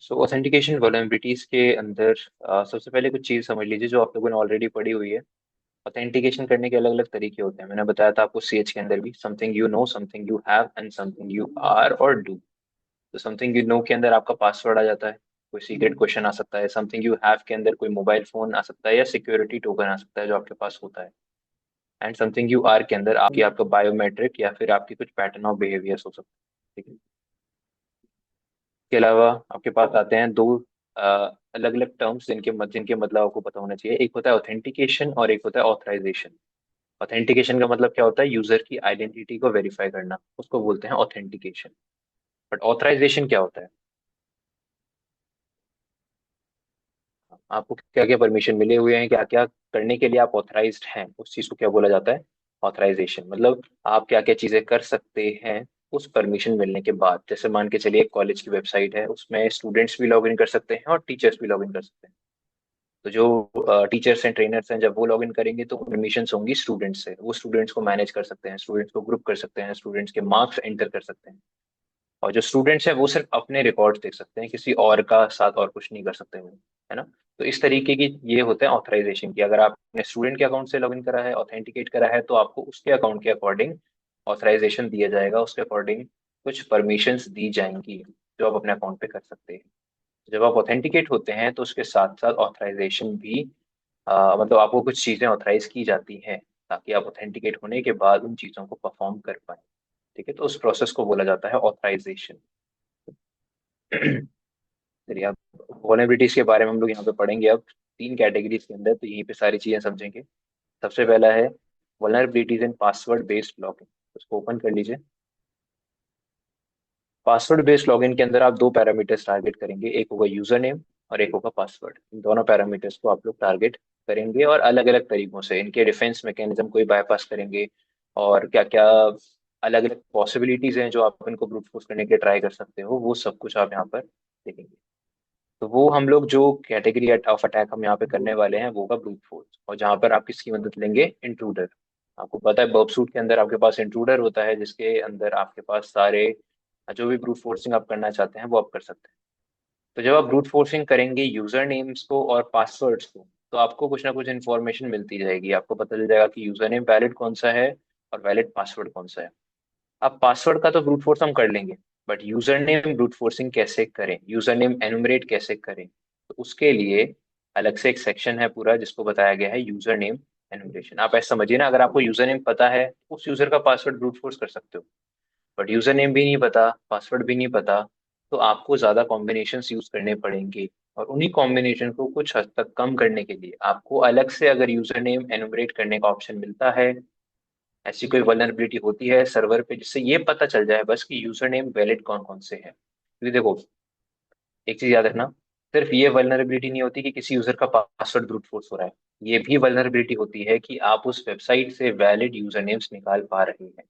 सो authentication vulnerabilities के अंदर सबसे पहले कुछ चीज समझ लीजिए जो आप लोगों ने ऑलरेडी पढ़ी हुई है। ऑथेंटिकेशन करने के अलग अलग तरीके होते हैं। मैंने बताया था आपको सीएच के अंदर भी, something you know, something you have and something you are और डू। तो समथिंग यू नो के अंदर आपका पासवर्ड आ जाता है, कोई सीक्रेट क्वेश्चन आ सकता है। समथिंग यू हैव के अंदर कोई मोबाइल फोन आ सकता है या सिक्योरिटी टोकन आ सकता है जो आपके पास होता है। एंड समथिंग यू आर के अंदर आपकी आपका बायोमेट्रिक या फिर आपकी कुछ पैटर्न ऑफ बिहेवियर्स हो सकते हैं। ठीक है। इसके अलावा आपके पास आते हैं दो अलग अलग टर्म्स जिनके मतलब आपको पता होना चाहिए। एक होता है ऑथेंटिकेशन और एक होता है ऑथराइजेशन। ऑथेंटिकेशन का मतलब क्या होता है? यूजर की आइडेंटिटी को वेरीफाई करना, उसको बोलते हैं ऑथेंटिकेशन। बट ऑथराइजेशन क्या होता है? आपको क्या क्या परमिशन मिले हुए हैं, क्या क्या करने के लिए आप ऑथराइज्ड हैं, उस चीज को क्या बोला जाता है? ऑथराइजेशन। मतलब आप क्या क्या चीजें कर सकते हैं उस परमिशन मिलने के बाद। जैसे मान के चलिए कॉलेज की वेबसाइट है, उसमें स्टूडेंट्स भी लॉग इन कर सकते हैं और टीचर्स भी लॉग इन कर सकते हैं। तो जो टीचर्स हैं, ट्रेनर्स हैं, जब वो लॉग इन करेंगे तो परमिशंस होंगी स्टूडेंट्स से। वो स्टूडेंट्स को मैनेज कर सकते हैं, स्टूडेंट्स को ग्रुप कर सकते हैं, स्टूडेंट्स के मार्क्स एंटर कर सकते हैं। और जो स्टूडेंट्स हैं वो सिर्फ अपने रिकॉर्ड्स देख सकते हैं, किसी और का साथ और कुछ नहीं कर सकते वो, है ना। तो इस तरीके की ये होते हैं ऑथराइजेशन की। अगर आपने स्टूडेंट के अकाउंट से लॉगिन करा है, ऑथेंटिकेट करा है, तो आपको उसके अकाउंट के अकॉर्डिंग ऑथराइजेशन दिया जाएगा, उसके अकॉर्डिंग कुछ परमिशंस दी जाएंगी जो आप अपने अकाउंट पे कर सकते हैं। जब आप ऑथेंटिकेट होते हैं तो उसके साथ साथ ऑथराइजेशन भी मतलब आपको कुछ चीजें ऑथराइज की जाती हैं ताकि आप ऑथेंटिकेट होने के बाद उन चीजों को परफॉर्म कर पाए। ठीक है, तो उस प्रोसेस को बोला जाता है ऑथराइजेशन। चलिए अब वल्नरेबिलिटीज के बारे में हम लोग यहाँ पे पढ़ेंगे। अब तीन कैटेगरीज के अंदर, तो यहीं पे सारी चीजें समझेंगे। सबसे पहला है vulnerabilities in password based login. उसको ओपन कर लीजिए। पासवर्ड बेस्ड लॉगिन के अंदर आप दो पैरामीटर्स टारगेट करेंगे, एक होगा यूजर नेम और एक होगा पासवर्ड। इन दोनों पैरामीटर्स को आप लोग टारगेट करेंगे और अलग अलग तरीकों से इनके डिफेंस मैकेनिज्म को बाईपास करेंगे। और क्या क्या अलग अलग पॉसिबिलिटीज हैं जो आप इनको ब्रूट फोर्स करने के लिए ट्राई कर सकते हो, वो सब कुछ आप यहाँ पर देखेंगे। तो वो हम लोग जो कैटेगरी ऑफ अटैक हम यहाँ पे करने वाले हैं वो होगा ब्रूट फोर्स, और जहाँ पर आप किसकी मदद लेंगे? इंट्रूडर। आपको पता है बर्ब सूट के अंदर आपके पास इंट्रूडर होता है, जिसके अंदर आपके पास सारे जो भी ब्रूट फोर्सिंग आप करना चाहते हैं वो आप कर सकते हैं। तो जब आप ब्रूट फोर्सिंग करेंगे यूजर नेम्स को और पासवर्ड्स को, तो आपको कुछ ना कुछ इन्फॉर्मेशन मिलती जाएगी। आपको पता चल जाएगा कि यूजर नेम वैलिड कौन सा है और वैलिड पासवर्ड कौन सा है। अब पासवर्ड का तो ब्रूट फोर्स हम कर लेंगे, but user name brute forcing कैसे करें, यूजर नेम एनुमरेट कैसे करें, तो उसके लिए अलग से एक सेक्शन है पूरा जिसको बताया गया है यूजर नेम एनुमरेशन। आप ऐसा समझिए ना, अगर आपको यूजर नेम पता है उस यूजर का पासवर्ड ब्रूट फोर्स कर सकते हो। बट यूजर नेम भी नहीं पता, पासवर्ड भी नहीं पता, तो आपको ज्यादा कॉम्बिनेशन यूज करने पड़ेंगे। और उन्हीं कॉम्बिनेशन को कुछ हद तक कम करने के लिए आपको अलग से अगर यूजर नेम एनुमरेट करने का ऑप्शन मिलता है, ऐसी कोई वल्नरेबिलिटी होती है सर्वर पे जिससे ये पता चल जाए बस कि यूजर नेम वैलिड कौन कौन से हैं। क्योंकि देखो, एक चीज याद रखना, सिर्फ ये वल्नरेबिलिटी नहीं होती कि किसी यूजर का पासवर्ड ब्रूट फोर्स हो रहा है। ये भी वल्नरेबिलिटी होती है कि आप उस वेबसाइट से वैलिड यूजर नेम्स निकाल पा रहे हैं।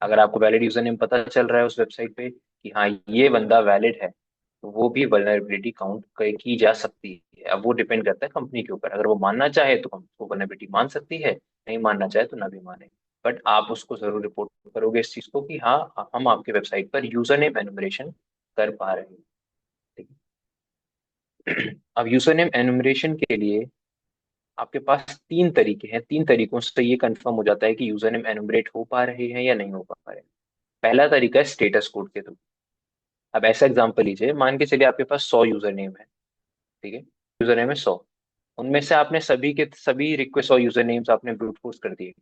अगर आपको वैलिड यूजर नेम पता चल रहा है उस वेबसाइट पे कि हाँ ये बंदा वैलिड है, तो वो भी वल्नरेबिलिटी काउंट की जा सकती है। अब वो डिपेंड करता है कंपनी के ऊपर। अगर वो मानना चाहे तो वो वल्नरेबिलिटी मान सकती है, नहीं मानना चाहे तो ना भी माने। बट आप उसको जरूर रिपोर्ट करोगे इस चीज को कि हाँ हम आपके वेबसाइट पर यूजर नेम एनुमरेशन कर पा रहे हैं। ठीक है। अब यूजर नेम एनुमरेशन के लिए आपके पास तीन तरीके हैं। तीन तरीकों से ये कंफर्म हो जाता है कि यूजर नेम एनुमरेट हो पा रहे हैं या नहीं हो पा रहे हैं। पहला तरीका है स्टेटस कोड के थ्रू। अब ऐसा एग्जांपल लीजिए, मान के चलिए आपके पास 100 यूजर नेम है। ठीक है, यूजर नेम है 100। उनमें से आपने सभी के सभी रिक्वेस्ट और यूजर नेम्स आपने ब्रूट फोर्स कर दिए।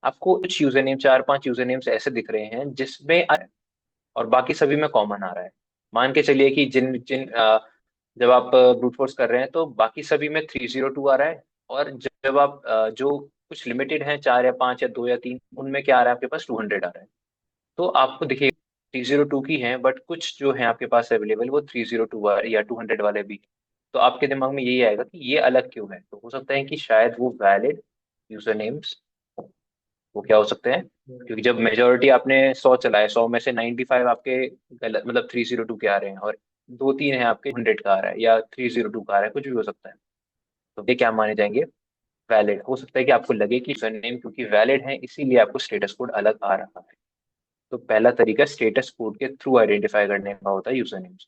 आपको कुछ यूजर नेम, चार पांच यूजर नेम्स ऐसे दिख रहे हैं जिसमें और बाकी सभी में कॉमन आ रहा है। मान के चलिए कि जिन जिन जब आप ब्रूट फोर्स कर रहे हैं तो बाकी सभी में 302 आ रहा है, और जब आप जो कुछ लिमिटेड हैं, चार या पांच या दो या तीन, उनमें क्या आ रहा है? आपके पास 200 आ रहा है। तो आपको देखिए 302 की है, बट कुछ जो है आपके पास अवेलेबल वो 302 या 200 वाले भी। तो आपके दिमाग में यही आएगा कि ये अलग क्यों है। तो हो सकता है कि शायद वो वैलिड यूजर नेम्स, वो क्या हो सकते हैं? क्योंकि जब मेजोरिटी आपने 100 चलाए, 100 में से 95 आपके गलत, मतलब 302 के आ रहे हैं, और दो तीन है आपके 100 का आ रहा है या 302 का आ रहा है, कुछ भी हो सकता है। तो ये क्या माने जाएंगे? वैलिड। हो सकता है कि आपको लगे कि यूजर नेम क्योंकि वैलिड है इसीलिए आपको स्टेटस कोड अलग आ रहा है। तो पहला तरीका स्टेटस कोड के थ्रू आइडेंटिफाई करने का होता है यूजर नेम्स।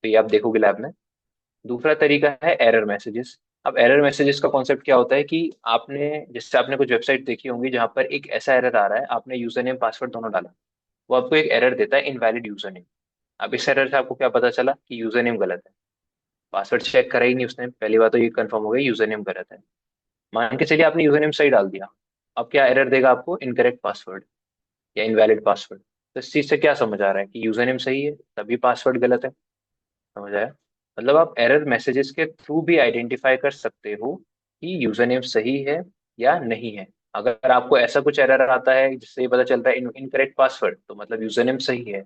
तो ये आप देखोगे लैब में। दूसरा तरीका है एरर मैसेजेस। अब एरर मैसेजेस का कॉन्सेप्ट क्या होता है कि आपने जैसे आपने कुछ वेबसाइट देखी होंगी जहां पर एक ऐसा एरर आ रहा है, आपने यूजर नेम पासवर्ड दोनों डाला, वो आपको एक एरर देता है, इनवैलिड यूजर नेम। अब इस एरर से आपको क्या पता चला कि यूजर नेम गलत है, पासवर्ड चेक करा ही नहीं उसने, पहली बात तो ये कंफर्म हो गई यूजर नेम गलत है। मान के चलिए आपने यूजर नेम सही डाल दिया, अब क्या एरर देगा आपको, इनकरेक्ट पासवर्ड या इनवैलिड पासवर्ड। तो इस चीज से क्या समझ आ रहा है कि यूजर नेम सही है तभी पासवर्ड गलत है। समझ आया? मतलब आप एरर मैसेजेस के थ्रू भी आइडेंटिफाई कर सकते हो कि यूजर नेम सही है या नहीं है। अगर आपको ऐसा कुछ एरर आता है जिससे ये पता चलता है इनकरेक्ट पासवर्ड, तो मतलब यूजर नेम सही है।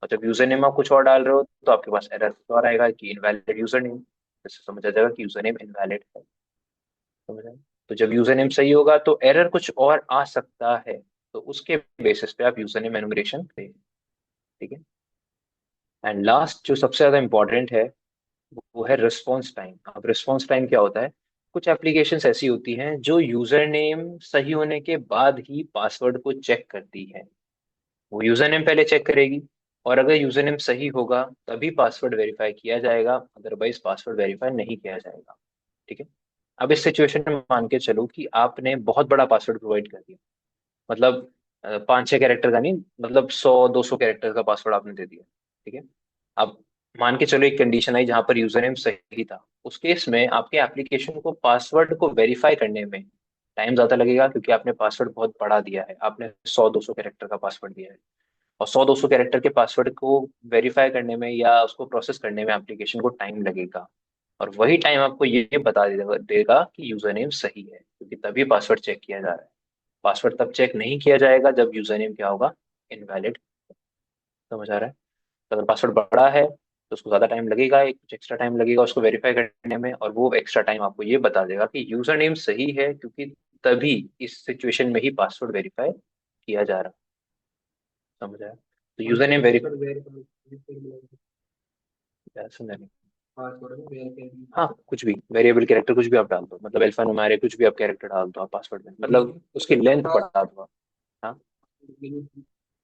और जब यूजर नेम आप कुछ और डाल रहे हो तो आपके पास एरर और आएगा कि इनवैलिड यूजर नेम। इससे समझ आ जाएगा कि यूजर नेम इनवैलिड है। समझ आया? तो जब यूजर नेम सही होगा तो एरर कुछ और आ सकता है, तो उसके बेसिस पे आप यूजर नेम एनुमरेशन करेंगे। ठीक है। एंड लास्ट जो सबसे ज्यादा इंपॉर्टेंट है वो है रिस्पॉन्स टाइम। अब रिस्पॉन्स टाइम क्या होता है, कुछ एप्लीकेशंस ऐसी होती हैं जो यूजर नेम सही होने के बाद ही पासवर्ड को चेक करती है। वो यूजर नेम पहले चेक करेगी, और अगर यूजर नेम सही होगा तभी पासवर्ड वेरीफाई किया जाएगा, अदरवाइज पासवर्ड वेरीफाई नहीं किया जाएगा। ठीक है। अब इस सिचुएशन में मान के चलो कि आपने बहुत बड़ा पासवर्ड प्रोवाइड कर दिया, मतलब 5-6 कैरेक्टर का नहीं, मतलब 100-200 कैरेक्टर का पासवर्ड आपने दे दिया। ठीक है। अब मान के चलो एक कंडीशन आई जहां पर यूजर नेम सही था, उस केस में आपके एप्लीकेशन को पासवर्ड को वेरीफाई करने में टाइम ज्यादा लगेगा, क्योंकि आपने पासवर्ड बहुत बड़ा दिया है, आपने 100-200 कैरेक्टर का पासवर्ड दिया है। और 100-200 कैरेक्टर के पासवर्ड को वेरीफाई करने में या उसको प्रोसेस करने में एप्लीकेशन को टाइम लगेगा। और वही टाइम आपको ये बता देगा कि यूजर नेम सही है, क्योंकि तभी पासवर्ड चेक किया जा रहा है। पासवर्ड तब चेक नहीं किया जाएगा जब यूजर नेम क्या होगा, इनवैलिड। समझ आ रहा है? तो अगर पासवर्ड बड़ा है तो उसको ज्यादा टाइम लगेगा, एक कुछ एक्स्ट्रा टाइम लगेगा उसको वेरीफाई करने में, और वो एक्स्ट्रा टाइम आपको ये बता देगा कि यूजर नेम सही है, क्योंकि तभी इस सिचुएशन में ही पासवर्ड वेरीफाई किया जा रहा है। समझ आया? तो यूजर नेम वेरीफाई, सुन नहीं। हाँ, कुछ भी वेरिएबल कैरेक्टर कुछ भी आप डाल दो, मतलब अल्फा न्यूमेरिक कुछ भी आप कैरेक्टर डाल दो आप पासवर्ड में, मतलब उसकी लेंथ बढ़ा दो आप। हाँ,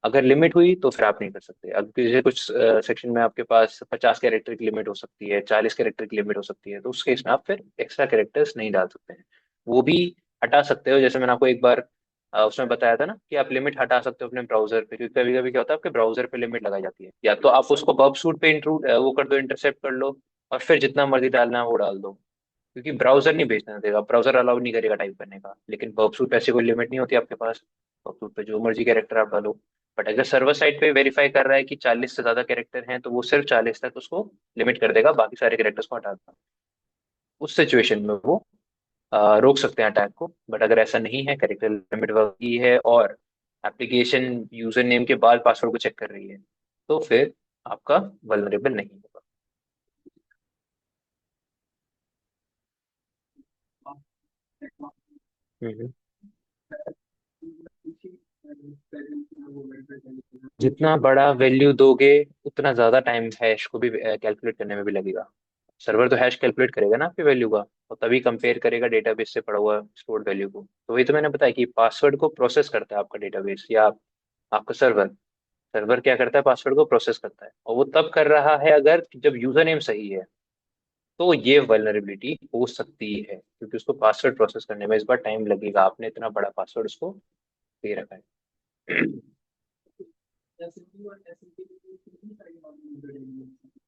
अगर लिमिट हुई तो फिर आप नहीं कर सकते। अब जैसे कुछ सेक्शन में आपके पास 50 कैरेक्टर की लिमिट हो सकती है, 40 कैरेक्टर की लिमिट हो सकती है, तो उस केस में आप फिर एक्स्ट्रा कैरेक्टर्स नहीं डाल सकते हैं। वो भी हटा सकते हो, जैसे मैंने आपको एक बार उसमें बताया था ना कि आप लिमिट हटा सकते हो अपने ब्राउजर पे, क्योंकि कभी कभी क्या होता है आपके ब्राउजर पे लिमिट लगाई जाती है, या तो आप उसको बब सूट पे इंक्लूड वो कर दो, इंटरसेप्ट कर लो, और फिर जितना मर्जी डालना है वो डाल दो। क्योंकि ब्राउजर नहीं भेजने देगा, ब्राउजर अलाउ नहीं करेगा टाइप करने का, लेकिन बर्बसूट पे ऐसी कोई लिमिट नहीं होती आपके पास। बर्बसूट पे जो मर्जी कैरेक्टर आप डालो। बट अगर सर्वर साइड पे वेरीफाई कर रहा है कि 40 से ज्यादा कैरेक्टर हैं, तो वो सिर्फ 40 तक उसको लिमिट कर देगा, बाकी सारे कैरेक्टर्स को हटा देगा। उस सिचुएशन में वो रोक सकते हैं अटैक को। बट अगर ऐसा नहीं है, कैरेक्टर लिमिट वही है, और एप्लीकेशन यूजर नेम के बाद पासवर्ड को चेक कर रही है, तो फिर आपका वल्नरेबल नहीं होगा। हम्म। जितना बड़ा वैल्यू दोगे उतना ज्यादा टाइम हैश को भी कैलकुलेट करने में भी लगेगा। सर्वर तो हैश कैलकुलेट करेगा ना आपकी वैल्यू का, और तभी कंपेयर करेगा डेटाबेस से पड़ा हुआ स्टोर्ड वैल्यू को। तो वही तो मैंने बताया कि पासवर्ड को प्रोसेस करता है आपका डेटाबेस या आपका सर्वर। सर्वर क्या करता है, पासवर्ड को प्रोसेस करता है, और वो तब कर रहा है अगर जब यूजर नेम सही है। तो ये वल्नरेबिलिटी हो सकती है, क्योंकि उसको पासवर्ड प्रोसेस करने में इस बार टाइम लगेगा, आपने इतना बड़ा पासवर्ड उसको दे रखा है।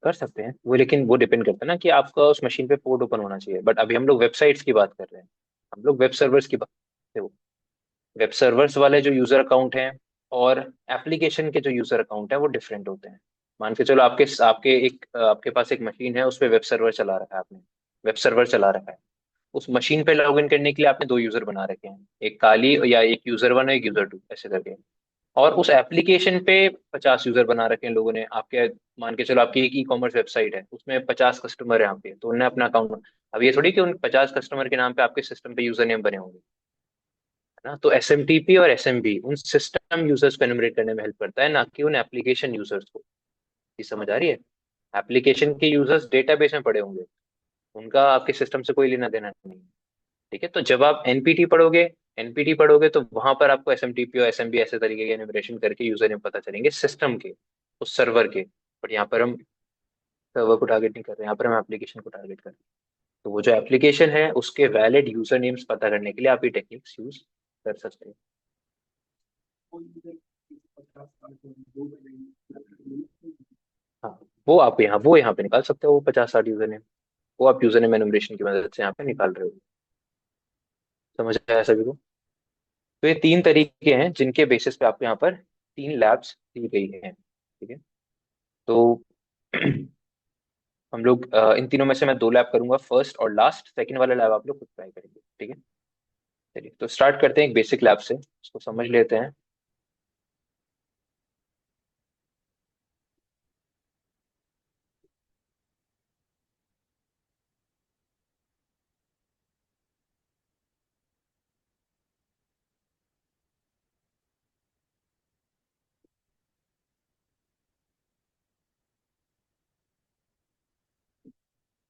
कर सकते हैं वो, लेकिन वो डिपेंड करता है ना कि आपका उस मशीन पे पोर्ट ओपन होना चाहिए। बट अभी हम लोग वेबसाइट्स की बात कर रहे हैं, हम लोग वेब सर्वर्स की बात करते हो। वेब सर्वर्स वाले जो यूजर अकाउंट हैं और एप्लीकेशन के जो यूजर अकाउंट है वो डिफरेंट होते हैं। मान के चलो आपके आपके एक आपके पास एक मशीन है, उस पे वेब सर्वर चला रखा है आपने, वेब सर्वर चला रखा है। उस मशीन पे लॉग इन करने के लिए आपने दो यूजर बना रखे हैं, एक काली या एक यूजर वन और एक यूजर टू ऐसे करके। और उस एप्लीकेशन पे 50 यूजर बना रखे हैं लोगों ने आपके। मान के चलो आपकी एक ई कॉमर्स वेबसाइट है, उसमें 50 कस्टमर है आपके, तो उन्होंने अपना अकाउंट। अब ये थोड़ी कि उन 50 कस्टमर के नाम पे आपके सिस्टम पे यूजर नेम बने होंगे, है ना? तो एस एम टी पी और एस एम बी उन सिस्टम यूजर्स को एनुमरेट करने में हेल्प करता है, ना कि उन एप्लीकेशन यूजर्स को। ये समझ आ रही है? एप्लीकेशन के यूजर्स डेटाबेस में पड़े होंगे, उनका आपके सिस्टम से कोई लेना देना नहीं है। ठीक है। तो जब आप एनपीटी पढ़ोगे, एनपीटी पढ़ोगे तो वहां पर आपको एसएमटीपी और एसएमबी ऐसे तरीके के एनिमेशन करके यूजर नेम पता चलेंगे सिस्टम के, उस सर्वर के। बट यहाँ पर हम सर्वर को टारगेट नहीं कर रहे हैं, यहाँ पर हम एप्लीकेशन को टारगेट कर रहे हैं। तो वो जो एप्लीकेशन है उसके वैलिड यूजर नेम्स पता करने के लिए आप ये टेक्निक्स यूज कर सकते हैं। हाँ, वो यहाँ पे निकाल सकते हो, वो 50-60 यूजर नेम, वो आप यूजर नेम एनुमरेशन की मदद से यहाँ पे निकाल रहे हो। समझ आया सभी को? तो ये तीन तरीके हैं जिनके बेसिस पे आपको यहाँ पर तीन लैब्स दी गई हैं, ठीक है। तो हम लोग इन तीनों में से मैं दो लैब करूंगा, फर्स्ट और लास्ट, सेकंड वाला लैब आप लोग खुद ट्राई करेंगे, ठीक है। चलिए तो स्टार्ट करते हैं एक बेसिक लैब से, उसको समझ लेते हैं।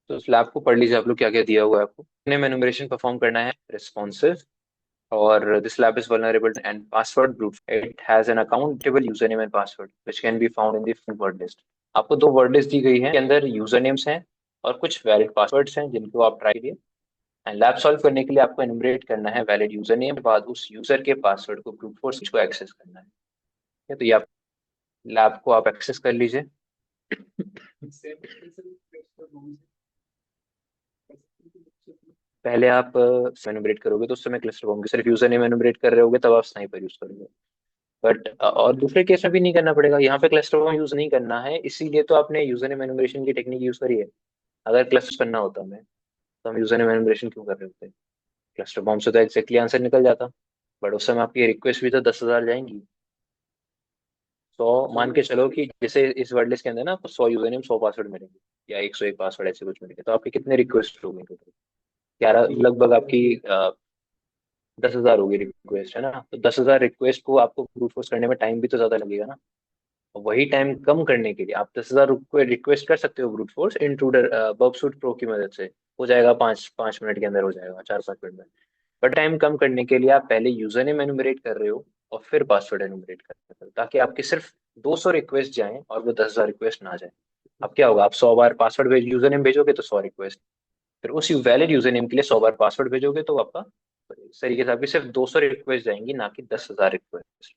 तो उस लैब को पढ़ लीजिए आप लोग, क्या क्या दिया हुआ है आपको। नेम एनुमरेशन परफॉर्म करना है, रिस्पॉन्सिव, और this lab is vulnerable and password proof. It has an accountable username and password which can be found in the full word list. आपको दो वर्ड लिस्ट दी गई है, के अंदर यूजर नेम्स हैं और कुछ वैलिड पासवर्ड्स हैं जिनको आप ट्राई करिए। एंड लैब सॉल्व करने के लिए आपको एनुमरेट करना है वैलिड यूजर नेम के बाद उस यूजर के पासवर्ड को ब्रूट फोर्स को एक्सेस करना है, ठीक है। तो ये आप लैब को आप एक्सेस कर लीजिए। पहले आप एनुमरेट करोगे तो उस समय क्लस्टर बॉम्ब सिर्फ यूजर नेम एनुमरेट कर रहे होगे, तब आप स्नाइपर यूज करोगे। बट और दूसरे केस में भी नहीं करना पड़ेगा, यहाँ पे क्लस्टर फॉर्म यूज नहीं करना है, इसीलिए तो आपने यूजर नेम एनुमरेशन की टेक्निक यूज करी है। अगर क्लस्टर करना होता हमें तो हम यूजर नेम एनुमरेशन क्यों कर रहे होते? क्लस्टर फॉर्म से तो एग्जैक्टली आंसर निकल जाता। बट उस समय आपकी रिक्वेस्ट भी तो 10,000 जाएंगी। 100 मान के चलो कि जैसे इस वर्ड लिस्ट के अंदर ना आपको 100 यूजर नेम 100 पासवर्ड मिलेंगे, या 101 पासवर्ड ऐसे कुछ मिलेंगे, तो आपके कितने रिक्वेस्ट होंगे टोटल? 11 लगभग आपकी 10,000 होगी रिक्वेस्ट, है ना। तो 10,000 रिक्वेस्ट को आपको ब्रूट फोर्स करने में टाइम भी तो ज्यादा लगेगा ना। वही टाइम कम करने के लिए आप 10,000 रिक्वेस्ट कर सकते हो ब्रूट फोर्स इंट्रूडर बर्बसूट प्रो की मदद से। हो जाएगा, 5-5 मिनट के अंदर हो जाएगा, 4-5 मिनट में। बट टाइम कम करने के लिए आप पहले यूजर नेम एनुमरेट कर रहे हो और फिर पासवर्ड एनुमरेट कर रहे हो, ताकि आपके सिर्फ 200 रिक्वेस्ट जाएं और वो 10,000 रिक्वेस्ट ना जाए। अब क्या होगा, आप 100 बार पासवर्ड भेज यूजर नेम भेजोगे तो 100 रिक्वेस्ट, फिर उस वैलिड यूजर नेम के लिए 100 बार पासवर्ड भेजोगे तो आपका इस तरीके से आपकी सिर्फ 200 रिक्वेस्ट जाएंगी, ना कि 10,000 रिक्वेस्ट।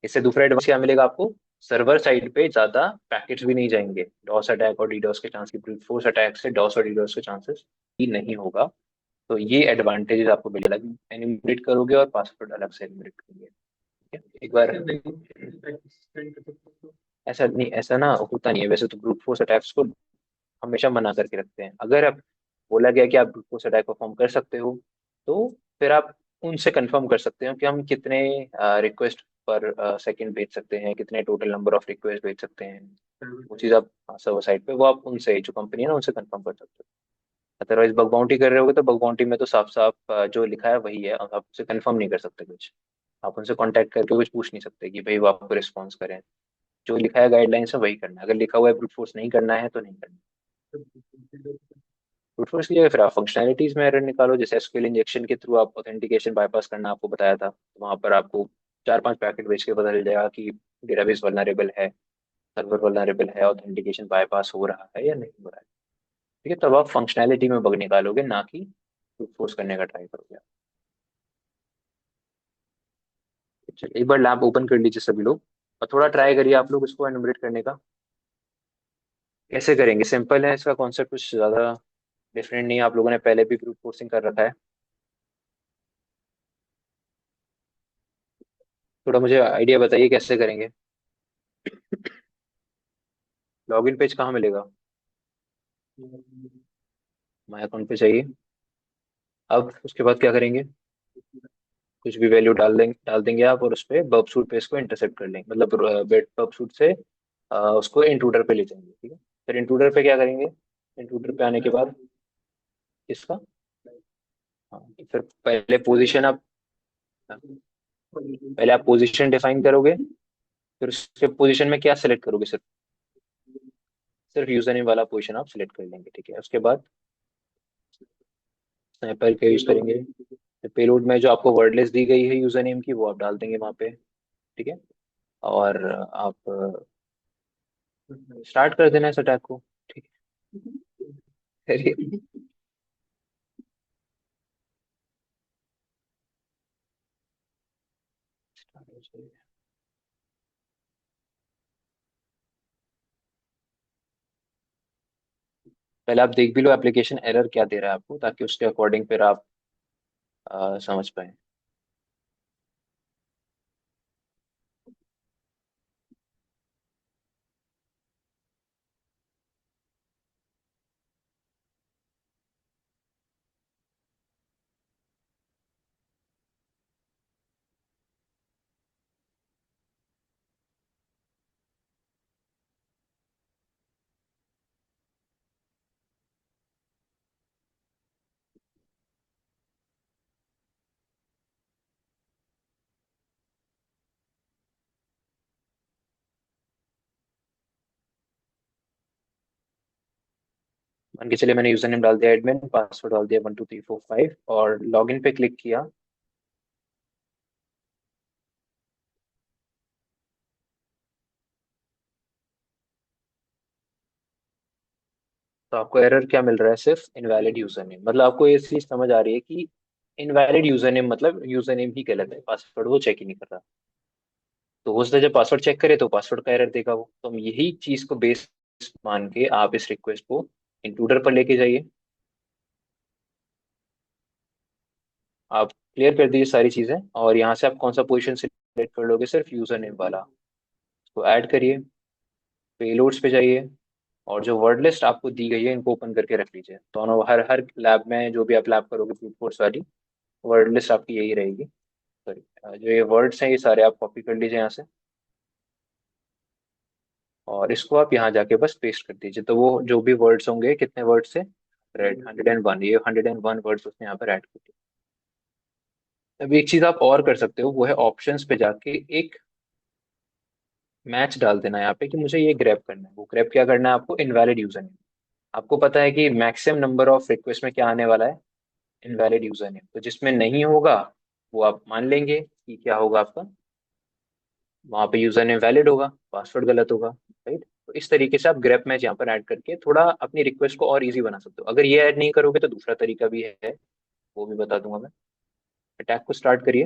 इससे दूसरा एडवांस क्या मिलेगा आपको, सर्वर साइड पे ज्यादा पैकेट्स भी नहीं जाएंगे। डॉस अटैक और डीडॉस के चांस की, ब्रूट फोर्स अटैक से डॉस और डीडॉस के चांसेस ही नहीं होगा। तो ये एडवांटेजेस आपको मिलेगा, अलग एनिमेट करोगे और पासवर्ड अलग से एनिमेट करोगे, ठीक है? एक बार ऐसा नहीं, ऐसा ना होता नहीं है वैसे तो। ब्रूट फोर्स अटैक्स को हमेशा मना करके रखते हैं। अगर आप बोला गया कि आप ब्रूट फोर्स अटैक परफॉर्म कर सकते हो, तो फिर आप उनसे कंफर्म कर सकते हो कि हम कितने रिक्वेस्ट पर सेकंड भेज सकते हैं, कितने टोटल नंबर ऑफ रिक्वेस्ट भेज सकते हैं। वो चीज़ आप सर्वर साइड पे वो आप उनसे, जो कंपनी है ना, उनसे कंफर्म कर सकते हो। अदरवाइज बग बाउंटी कर रहे होगे तो बग बाउंटी में तो साफ साफ जो लिखा है वही है, आप उनसे कंफर्म नहीं कर सकते कुछ। आप उनसे कांटेक्ट करके कुछ पूछ नहीं सकते कि भाई वो आपको रिस्पॉन्स करें। जो लिखा है गाइडलाइंस है वही करना है, अगर लिखा हुआ है ब्रूट फोर्स नहीं करना है तो नहीं करना। ब्रूट फोर्स की जगह फिर आप फंक्शनैलिटीज में एरर निकालो, जैसे एसक्यूएल इंजेक्शन के थ्रू आप ऑथेंटिकेशन बाईपास करना आपको बताया था, तो वहां पर आपको 4-5 पैकेट भेज के पता चल जाएगा कि डेटाबेस वल्नरेबल है, सर्वर वल्नरेबल है, ऑथेंटिकेशन बाईपास हो रहा है या नहीं हो रहा है, ठीक है। तब आप फंक्शनैलिटी में बग निकालोगे, ना कि ब्रूट फोर्स करने का ट्राई करोगे। चलिए एक बार लैब ओपन कर लीजिए सभी लोग, और थोड़ा ट्राई करिए आप लोग इसको एनुमरेट करने का। कैसे करेंगे, सिंपल है, इसका कॉन्सेप्ट कुछ ज्यादा डिफरेंट नहीं है, आप लोगों ने पहले भी ब्रूट फोर्सिंग कर रखा है। थोड़ा मुझे आइडिया बताइए कैसे करेंगे। लॉगिन पेज कहाँ मिलेगा? माय अकाउंट पे चाहिए। अब उसके बाद क्या करेंगे? कुछ भी वैल्यू डाल देंगे आप, और उस पे बर्ब सूट पे इसको इंटरसेप्ट कर लेंगे, मतलब बेट बर्ब सूट से उसको इंट्रूडर पे ले जाएंगे, ठीक है। फिर इंट्रूडर पे क्या करेंगे? इंट्रूडर पे आने के बाद इसका, हाँ, फिर पहले आप पोजीशन डिफाइन करोगे, फिर उसके पोजीशन में क्या सेलेक्ट करोगे, सिर्फ सिर्फ यूजर नेम वाला पोजीशन आप सिलेक्ट कर लेंगे, ठीक है। उसके बाद स्नाइपर का यूज करेंगे। पेलोड में जो आपको वर्ड लिस्ट दी गई है यूजर नेम की, वो आप डाल देंगे वहाँ पे, ठीक है। और आप स्टार्ट कर देना इस अटैक को, ठीक है। अरे पहले आप देख भी लो एप्लीकेशन एरर क्या दे रहा है आपको, ताकि उसके अकॉर्डिंग फिर आप समझ पाए। मान के चलिए मैंने यूजर नेम डाल दिया एडमिन, पासवर्ड डाल दिया 12345 और लॉगिन पे क्लिक किया। तो आपको एरर क्या मिल रहा है? सिर्फ इनवैलिड यूजर नेम। मतलब आपको ये चीज समझ आ रही है कि इनवैलिड यूजर नेम मतलब यूजर नेम ही गलत है, पासवर्ड वो चेक ही नहीं कर रहा। तो हो सकता है जब पासवर्ड चेक करे तो पासवर्ड का एरर देगा वो। तो हम यही चीज को बेस मान के आप इस रिक्वेस्ट को इंट्रूडर पर लेके जाइए। आप क्लियर कर दीजिए सारी चीजें, और यहाँ से आप कौन सा पोजीशन सिलेक्ट कर लोगे? सिर्फ यूजर नेम वाला। तो ऐड करिए, पेलोड्स पे जाइए, और जो वर्ड लिस्ट आपको दी गई है इनको ओपन करके रख लीजिए। दोनों हर हर लैब में जो भी आप लैब करोगे ब्रूट फोर्स वाली, वर्ड लिस्ट आपकी यही रहेगी। सॉरी, जो ये वर्ड्स हैं ये सारे आप कॉपी कर लीजिए यहाँ से, और इसको आप यहाँ जाके बस पेस्ट कर दीजिए। तो वो जो भी वर्ड्स होंगे, कितने वर्ड्स से? रेड 101, ये 101 वर्ड्स उसने यहाँ पर ऐड कर दिए। अब एक चीज आप और कर सकते हो, वो है ऑप्शंस पे जाके एक मैच डाल देना यहाँ पे कि मुझे ये ग्रैब करना है। वो ग्रैब क्या करना है आपको? Invalid user name. आपको पता है कि मैक्सिमम नंबर ऑफ रिक्वेस्ट में क्या आने वाला है? Invalid user name. तो जिसमें नहीं होगा वो आप मान लेंगे कि क्या होगा आपका, वहां पे यूजर नेम वैलिड होगा, पासवर्ड गलत होगा। राइट? तो इस तरीके से आप ग्रेप मैच यहाँ पर ऐड करके थोड़ा अपनी रिक्वेस्ट को और इजी बना सकते हो। अगर ये ऐड नहीं करोगे तो दूसरा तरीका भी है, वो भी बता दूंगा मैं। अटैक को स्टार्ट करिए।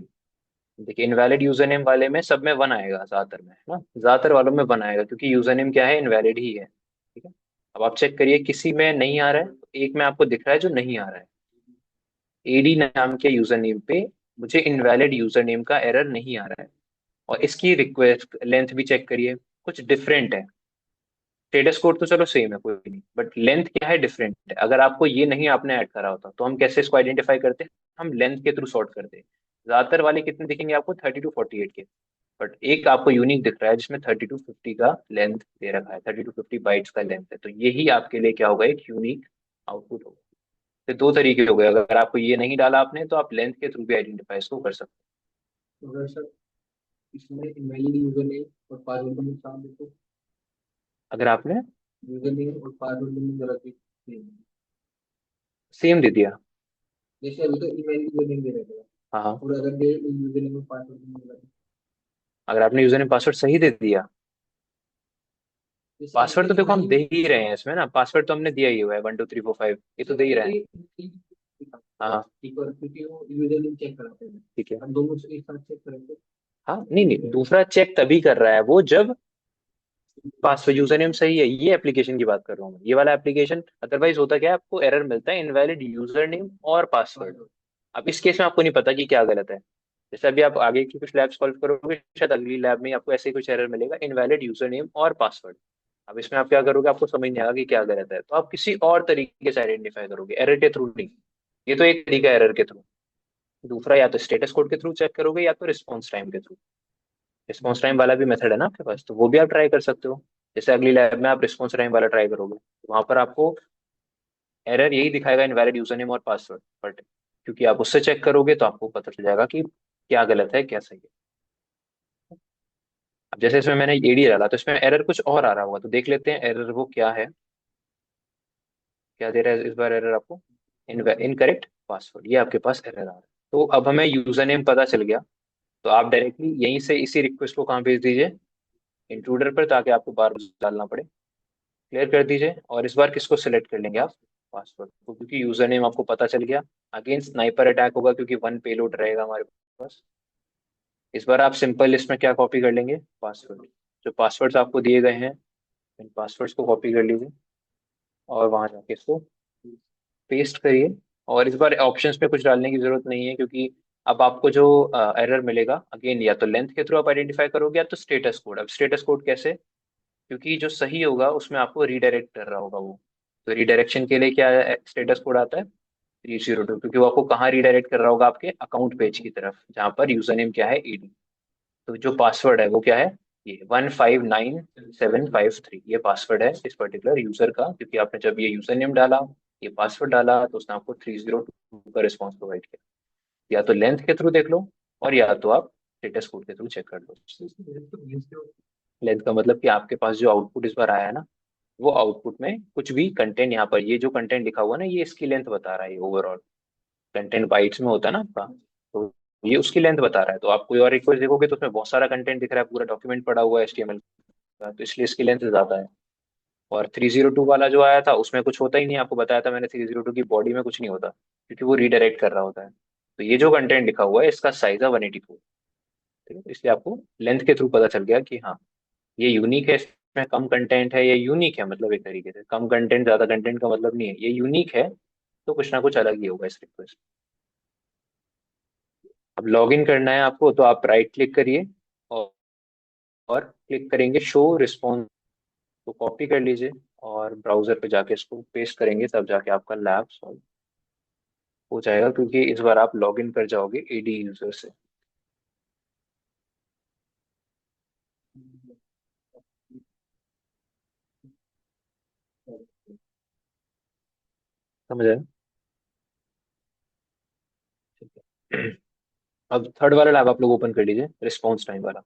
देखिए इनवैलिड यूजर नेम वाले में सब में वन आएगा, ज्यादातर में है ना, ज्यादातर वालों में वन आएगा, क्योंकि यूजर नेम क्या है? इनवैलिड ही है। ठीक है। अब आप चेक करिए किसी में नहीं आ रहा है, तो एक में आपको दिख रहा है जो नहीं आ रहा है। एडी नाम के यूजर नेम पे मुझे इनवैलिड यूजर नेम का एरर नहीं आ रहा है। और इसकी रिक्वेस्ट लेंथ भी चेक करिए, कुछ डिफरेंट है। स्टेटस कोड तो चलो सेम है, कोई नहीं, बट लेंथ क्या है? डिफरेंट है। अगर आपको ये नहीं आपने ऐड करा होता तो हम कैसे इसको आइडेंटिफाई करते? हम लेंथ के थ्रू सॉर्ट करते। ज्यादातर वाले कितने दिखेंगे आपको? 32 48 के। बट एक आपको यूनिक दिख रहा है जिसमें 32 50 का लेंथ दे रखा है, 32 50 बाइट्स का लेंथ है। तो यही आपके लिए क्या होगा? एक यूनिक आउटपुट होगा। तो दो तरीके हो गए, अगर आपको ये नहीं डाला आपने तो आप लेंथ के थ्रू भी आइडेंटिफाई इसको कर सकते हो। तो अगर सर इसमें इमेल यूजर नेम और पासवर्ड का नुकसान देखो, अगर आपने यूजर नेम और पासवर्ड में गलत सेम दे दिया, जैसे अभी तो ईमेल यूजर नेम दे रहे थे, हाँ हाँ, और अगर दे यूजर नेम और पासवर्ड में गलत, अगर आपने यूजर नेम पासवर्ड सही दे दिया, पासवर्ड तो देखो हम दे ही रहे हैं इसमें ना, पासवर्ड तो हमने दिया ही हुआ है 12345, ये तो दे ही रहे हैं। हाँ ठीक है, क्योंकि वो यूजर नेम चेक कराते हैं, ठीक है, हम दोनों एक साथ चेक करेंगे। हाँ नहीं नहीं, दूसरा चेक तभी कर रहा है वो जब पासवर्ड यूजर नेम सही है। ये एप्लीकेशन की बात कर रहा हूँ मैं, ये वाला एप्लीकेशन। अदरवाइज होता क्या है, आपको एरर मिलता है इनवैलिड यूजर नेम और पासवर्ड। अब इस केस में आपको नहीं पता कि क्या गलत है। जैसे अभी आप आगे की कुछ लैब सॉल्व करोगे, शायद अगली लैब में आपको ऐसे ही कुछ एरर मिलेगा, इनवैलिड यूजर नेम और पासवर्ड। अब इसमें आप क्या करोगे? आपको समझ नहीं आएगा कि क्या गलत है, तो आप किसी और तरीके से आइडेंटिफाई करोगे, एरर के थ्रू नहीं। ये तो एक तरीका है एरर के थ्रू। दूसरा या तो स्टेटस कोड के थ्रू चेक करोगे, या तो रिस्पॉन्स टाइम के थ्रू। रिस्पॉन्स टाइम वाला भी मेथड है ना आपके पास, तो वो भी आप ट्राई कर सकते हो। जैसे अगली लैब में आप रिस्पॉन्स टाइम वाला ट्राई करोगे, वहां पर आपको एरर यही दिखाएगा, इनवैलिड यूजर नेम और पासवर्ड। बट क्योंकि आप उससे चेक करोगे तो आपको पता चल जाएगा कि क्या गलत है क्या सही है। अब जैसे इसमें मैंने एडी डाला तो इसमें एरर कुछ और आ रहा होगा, तो देख लेते हैं एरर वो क्या है। क्या दे रहा है इस बार एरर आपको? इनकरेक्ट पासवर्ड, ये आपके पास एरर आ रहा है। तो अब हमें यूजर नेम पता चल गया, तो आप डायरेक्टली यहीं से इसी रिक्वेस्ट को कहाँ भेज दीजिए? इंट्रूडर पर, ताकि आपको बार बार डालना पड़े। क्लियर कर दीजिए, और इस बार किसको सिलेक्ट कर लेंगे आप? पासवर्ड को, क्योंकि यूजर नेम आपको पता चल गया। अगेन स्नाइपर अटैक होगा क्योंकि वन पेलोड रहेगा हमारे पास। इस बार आप सिंपल लिस्ट में क्या कॉपी कर लेंगे? पासवर्ड। जो पासवर्ड्स आपको दिए गए हैं, इन पासवर्ड्स को कॉपी कर लीजिए और वहां जाके इसको पेस्ट करिए। और इस बार ऑप्शंस में कुछ डालने की जरूरत नहीं है, क्योंकि अब आपको जो एरर मिलेगा, अगेन या तो लेंथ के थ्रू आप आइडेंटिफाई करोगे या तो स्टेटस कोड। अब स्टेटस कोड कैसे? क्योंकि जो सही होगा उसमें आपको रीडायरेक्ट कर रहा होगा वो। तो रीडायरेक्शन के लिए क्या स्टेटस कोड आता है? 302, क्योंकि वो आपको कहाँ रीडायरेक्ट कर रहा होगा? आपके अकाउंट पेज की तरफ, जहाँ पर यूजर नेम क्या है? ईडी। तो जो पासवर्ड है वो क्या है? ये 159753 ये पासवर्ड है इस पर्टिकुलर यूजर का, क्योंकि आपने जब ये यूजर नेम डाला, ये पासवर्ड डाला, तो उसने आपको 302 का रिस्पॉन्स प्रोवाइड किया। या तो लेंथ के थ्रू देख लो, और या तो आप स्टेटस कोड के थ्रू चेक कर लो। लेंथ का मतलब कि आपके पास जो आउटपुट इस बार आया है ना, वो आउटपुट में कुछ भी कंटेंट, यहाँ पर ये जो कंटेंट लिखा हुआ है ना, ये इसकी लेंथ बता रहा है। ये ओवरऑल कंटेंट बाइट्स में होता है ना आपका, तो ये उसकी लेंथ बता रहा है। तो आप कोई और रिक्वेस्ट देखोगे तो उसमें बहुत सारा कंटेंट दिख रहा है, पूरा डॉक्यूमेंट पड़ा हुआ है HTML का, तो इसलिए इसकी लेंथ ज्यादा है। और 302 वाला जो आया था उसमें कुछ होता ही नहीं, आपको बताया था मैंने, 302 की बॉडी में कुछ नहीं होता, क्योंकि वो रीडायरेक्ट कर रहा होता है। तो ये जो कंटेंट लिखा हुआ है इसका साइज है 184। ठीक है, इसलिए आपको लेंथ के थ्रू पता चल गया कि हाँ, ये यूनिक है, इसमें कम कंटेंट है। ये यूनिक है मतलब एक तरीके से, कम कंटेंट ज्यादा कंटेंट का मतलब नहीं है, ये यूनिक है। तो कुछ ना कुछ अलग ही होगा इस रिक्वेस्ट। अब लॉग इन करना है आपको, तो आप राइट क्लिक करिए और क्लिक करेंगे शो रिस्पॉन्स, तो कॉपी कर लीजिए और ब्राउजर पे जाके इसको पेस्ट करेंगे, तब जाके आपका लैब सॉल्व हो जाएगा, क्योंकि इस बार आप लॉग इन कर जाओगे AD यूजर से। समझ आए? ठीक है। अब थर्ड वाला लैब आप लोग ओपन कर लीजिए, रिस्पॉन्स टाइम वाला।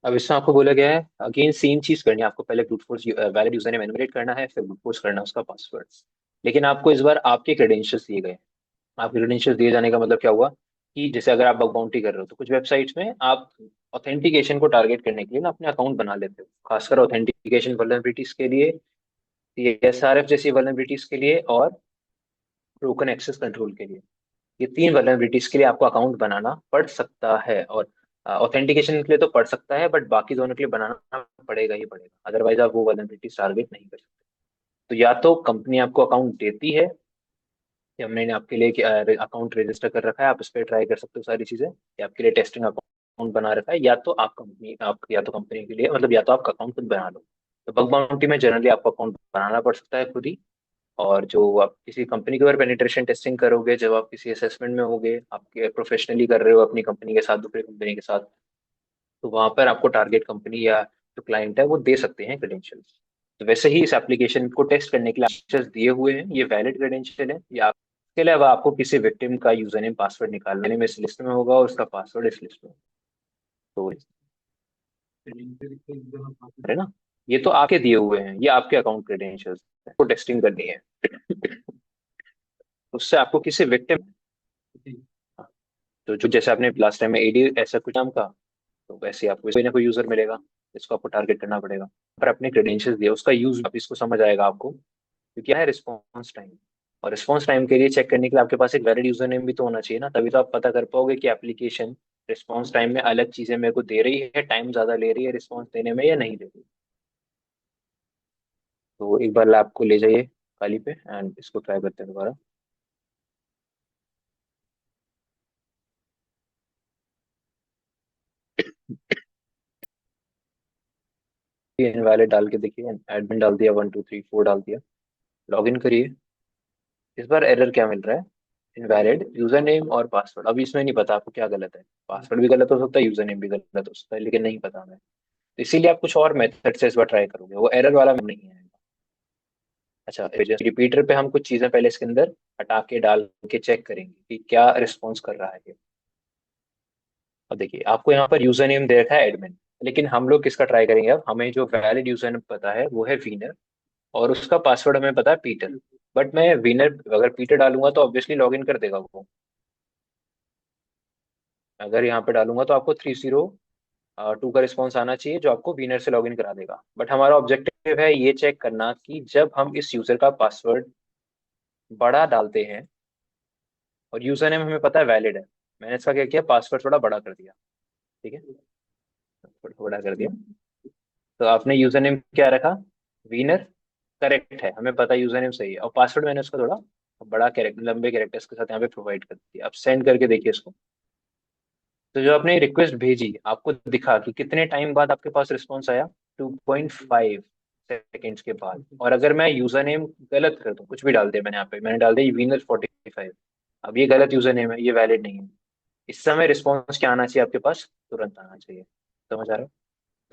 अब इसमें आपको बोला गया है अगेन सेम चीज करनी है आपको, पहले brute force valid user name enumerate करना है, फिर ब्रूट फोर्स करना है उसका पासवर्ड। लेकिन आपको इस बार आपके क्रेडेंशियल्स दिए गए। आपके क्रेडेंशियल्स दिए जाने का मतलब क्या हुआ? कि जैसे अगर आप बग बाउंटी कर रहे हो, तो कुछ वेबसाइट्स में आप ऑथेंटिकेशन को टारगेट करने के लिए ना अपने अकाउंट बना लेते हो, खासकर ऑथेंटिकेशन वल्नरेबिलिटीज के लिए, SRF जैसी वल्नरेबिलिटीज के लिए, और ब्रोकन एक्सेस कंट्रोल के लिए। ये तीन वल्नरेबिलिटीज के लिए आपको अकाउंट बनाना पड़ सकता है, और ऑथेंटिकेशन के लिए तो पड़ सकता है, बट बाकी दोनों के लिए बनाना पड़ेगा ही पड़ेगा, अदरवाइज आप वो वल्नरेबिलिटीज टारगेट नहीं कर सकते। तो या तो कंपनी आपको अकाउंट देती है, या मैंने आपके लिए अकाउंट रजिस्टर कर रखा है, आप इस पर ट्राई कर सकते हो सारी चीजें, या आपके लिए टेस्टिंग अकाउंट बना रखा है, या तो आप कंपनी आप या तो कंपनी के लिए, मतलब या तो आपका अकाउंट खुद बना लो। तो बग बाउंटी में जनरली आपको अकाउंट बनाना पड़ सकता है खुद ही। और जो आप किसी कंपनी के ऊपर पेनिट्रेशन टेस्टिंग करोगे, जब आप किसी असेसमेंट में होगे, आपके प्रोफेशनली कर रहे हो अपनी कंपनी के साथ, दूसरी कंपनी के साथ, तो वहां पर आपको टारगेट कंपनी या जो क्लाइंट है वो दे सकते हैं क्रेडेंशियल्स। तो वैसे ही इस एप्लीकेशन को टेस्ट करने के लिए access दिए हुए हैं, ये वैलिड क्रेडेंशियल है। या इसके अलावा आपको किसी विक्टिम का यूजर नेम पासवर्ड निकालने में इस लिस्ट में होगा, और उसका पासवर्ड इस लिस्ट में होगा। तो है ना, ये तो आपके दिए हुए हैं, ये आपके अकाउंट क्रेडेंशियल्स को टेस्टिंग करनी है। उससे आपको किसी विक्टिम, तो जो जैसे आपने लास्ट टाइम में AD ऐसा कुछ नाम का, तो वैसे ही आपको कोई ना कोई यूजर मिलेगा, इसको आपको टारगेट करना पड़ेगा। पर अपने क्रेडेंशियल्स दिए, उसका यूज आप इसको समझ आएगा आपको, क्योंकि क्या है रिस्पॉन्स टाइम। और रिस्पॉन्स टाइम के लिए चेक करने के लिए आपके पास एक वैलिड यूजर नेम भी तो होना चाहिए ना, तभी तो आप पता कर पाओगे कि एप्लीकेशन रिस्पॉन्स टाइम में अलग चीजें मेरे को दे रही है, टाइम ज्यादा ले रही है रिस्पॉन्स देने में या नहीं दे रही। तो एक बार लैब को ले जाइए खाली पे, एंड इसको ट्राई करते हैं दोबारा। इनवैलिड डाल के देखिए, एडमिन डाल दिया, 1 2 3 4 डाल दिया, लॉग इन करिए। इस बार एरर क्या मिल रहा है? इनवैलिड यूजर नेम और पासवर्ड। अभी इसमें नहीं पता आपको क्या गलत है, पासवर्ड भी गलत हो सकता है, यूजर नेम भी गलत हो सकता है, लेकिन नहीं पता हमें। तो इसीलिए आप कुछ और मेथड से इस बार ट्राई करोगे, वो एरर वाला नहीं है। अच्छा, रिपीटर पे हम कुछ चीजें पहले इसके अंदर हटा के डाल के चेक करेंगे कि क्या रिस्पॉन्स कर रहा है ये। अब देखिए आपको यहाँ पर यूजर नेम दे रखा है एडमिन, लेकिन हम लोग किसका ट्राई करेंगे? अब हमें जो वैलिड यूजर नेम पता है वो है वीनर, और उसका पासवर्ड हमें पता है पीटर। बट मैं विनर अगर पीटर डालूंगा तो ऑब्वियसली लॉग इन कर देगा वो। अगर यहाँ पे डालूंगा तो आपको 302 का रिस्पॉन्स आना चाहिए जो आपको विनर से लॉग इन करा देगा। बट हमारा ऑब्जेक्टिव है ये चेक करना कि जब हम इस यूजर का पासवर्ड बड़ा डालते हैं और यूजर नेम हमें पता है वैलिड है, मैंने इसका क्या किया, पासवर्ड थोड़ा बड़ा कर दिया। ठीक है, थोड़ा बड़ा कर दिया। तो आपने यूजर नेम क्या रखा? विनर। करेक्ट है, हमें पता है यूजर नेम सही है, और पासवर्ड मैंने उसका थोड़ा बड़ा कैरेक्टर, लंबे कैरेक्टर्स के साथ यहाँ पे प्रोवाइड कर दिया। अब सेंड करके देखिए इसको। तो जो आपने रिक्वेस्ट भेजी आपको दिखा कि कितने टाइम बाद आपके पास रिस्पॉन्स आया, 2.5 सेकेंड्स के बाद। और अगर मैं यूजर नेम गलत कर दूं, कुछ भी डाल दिया मैंने, यहाँ पे मैंने डाल दिया विनर 45, अब ये गलत यूजर नेम है, ये वैलिड नहीं है। इस समय रिस्पॉन्स क्या आना चाहिए आपके पास? तुरंत आना चाहिए। समझ आ रहा है?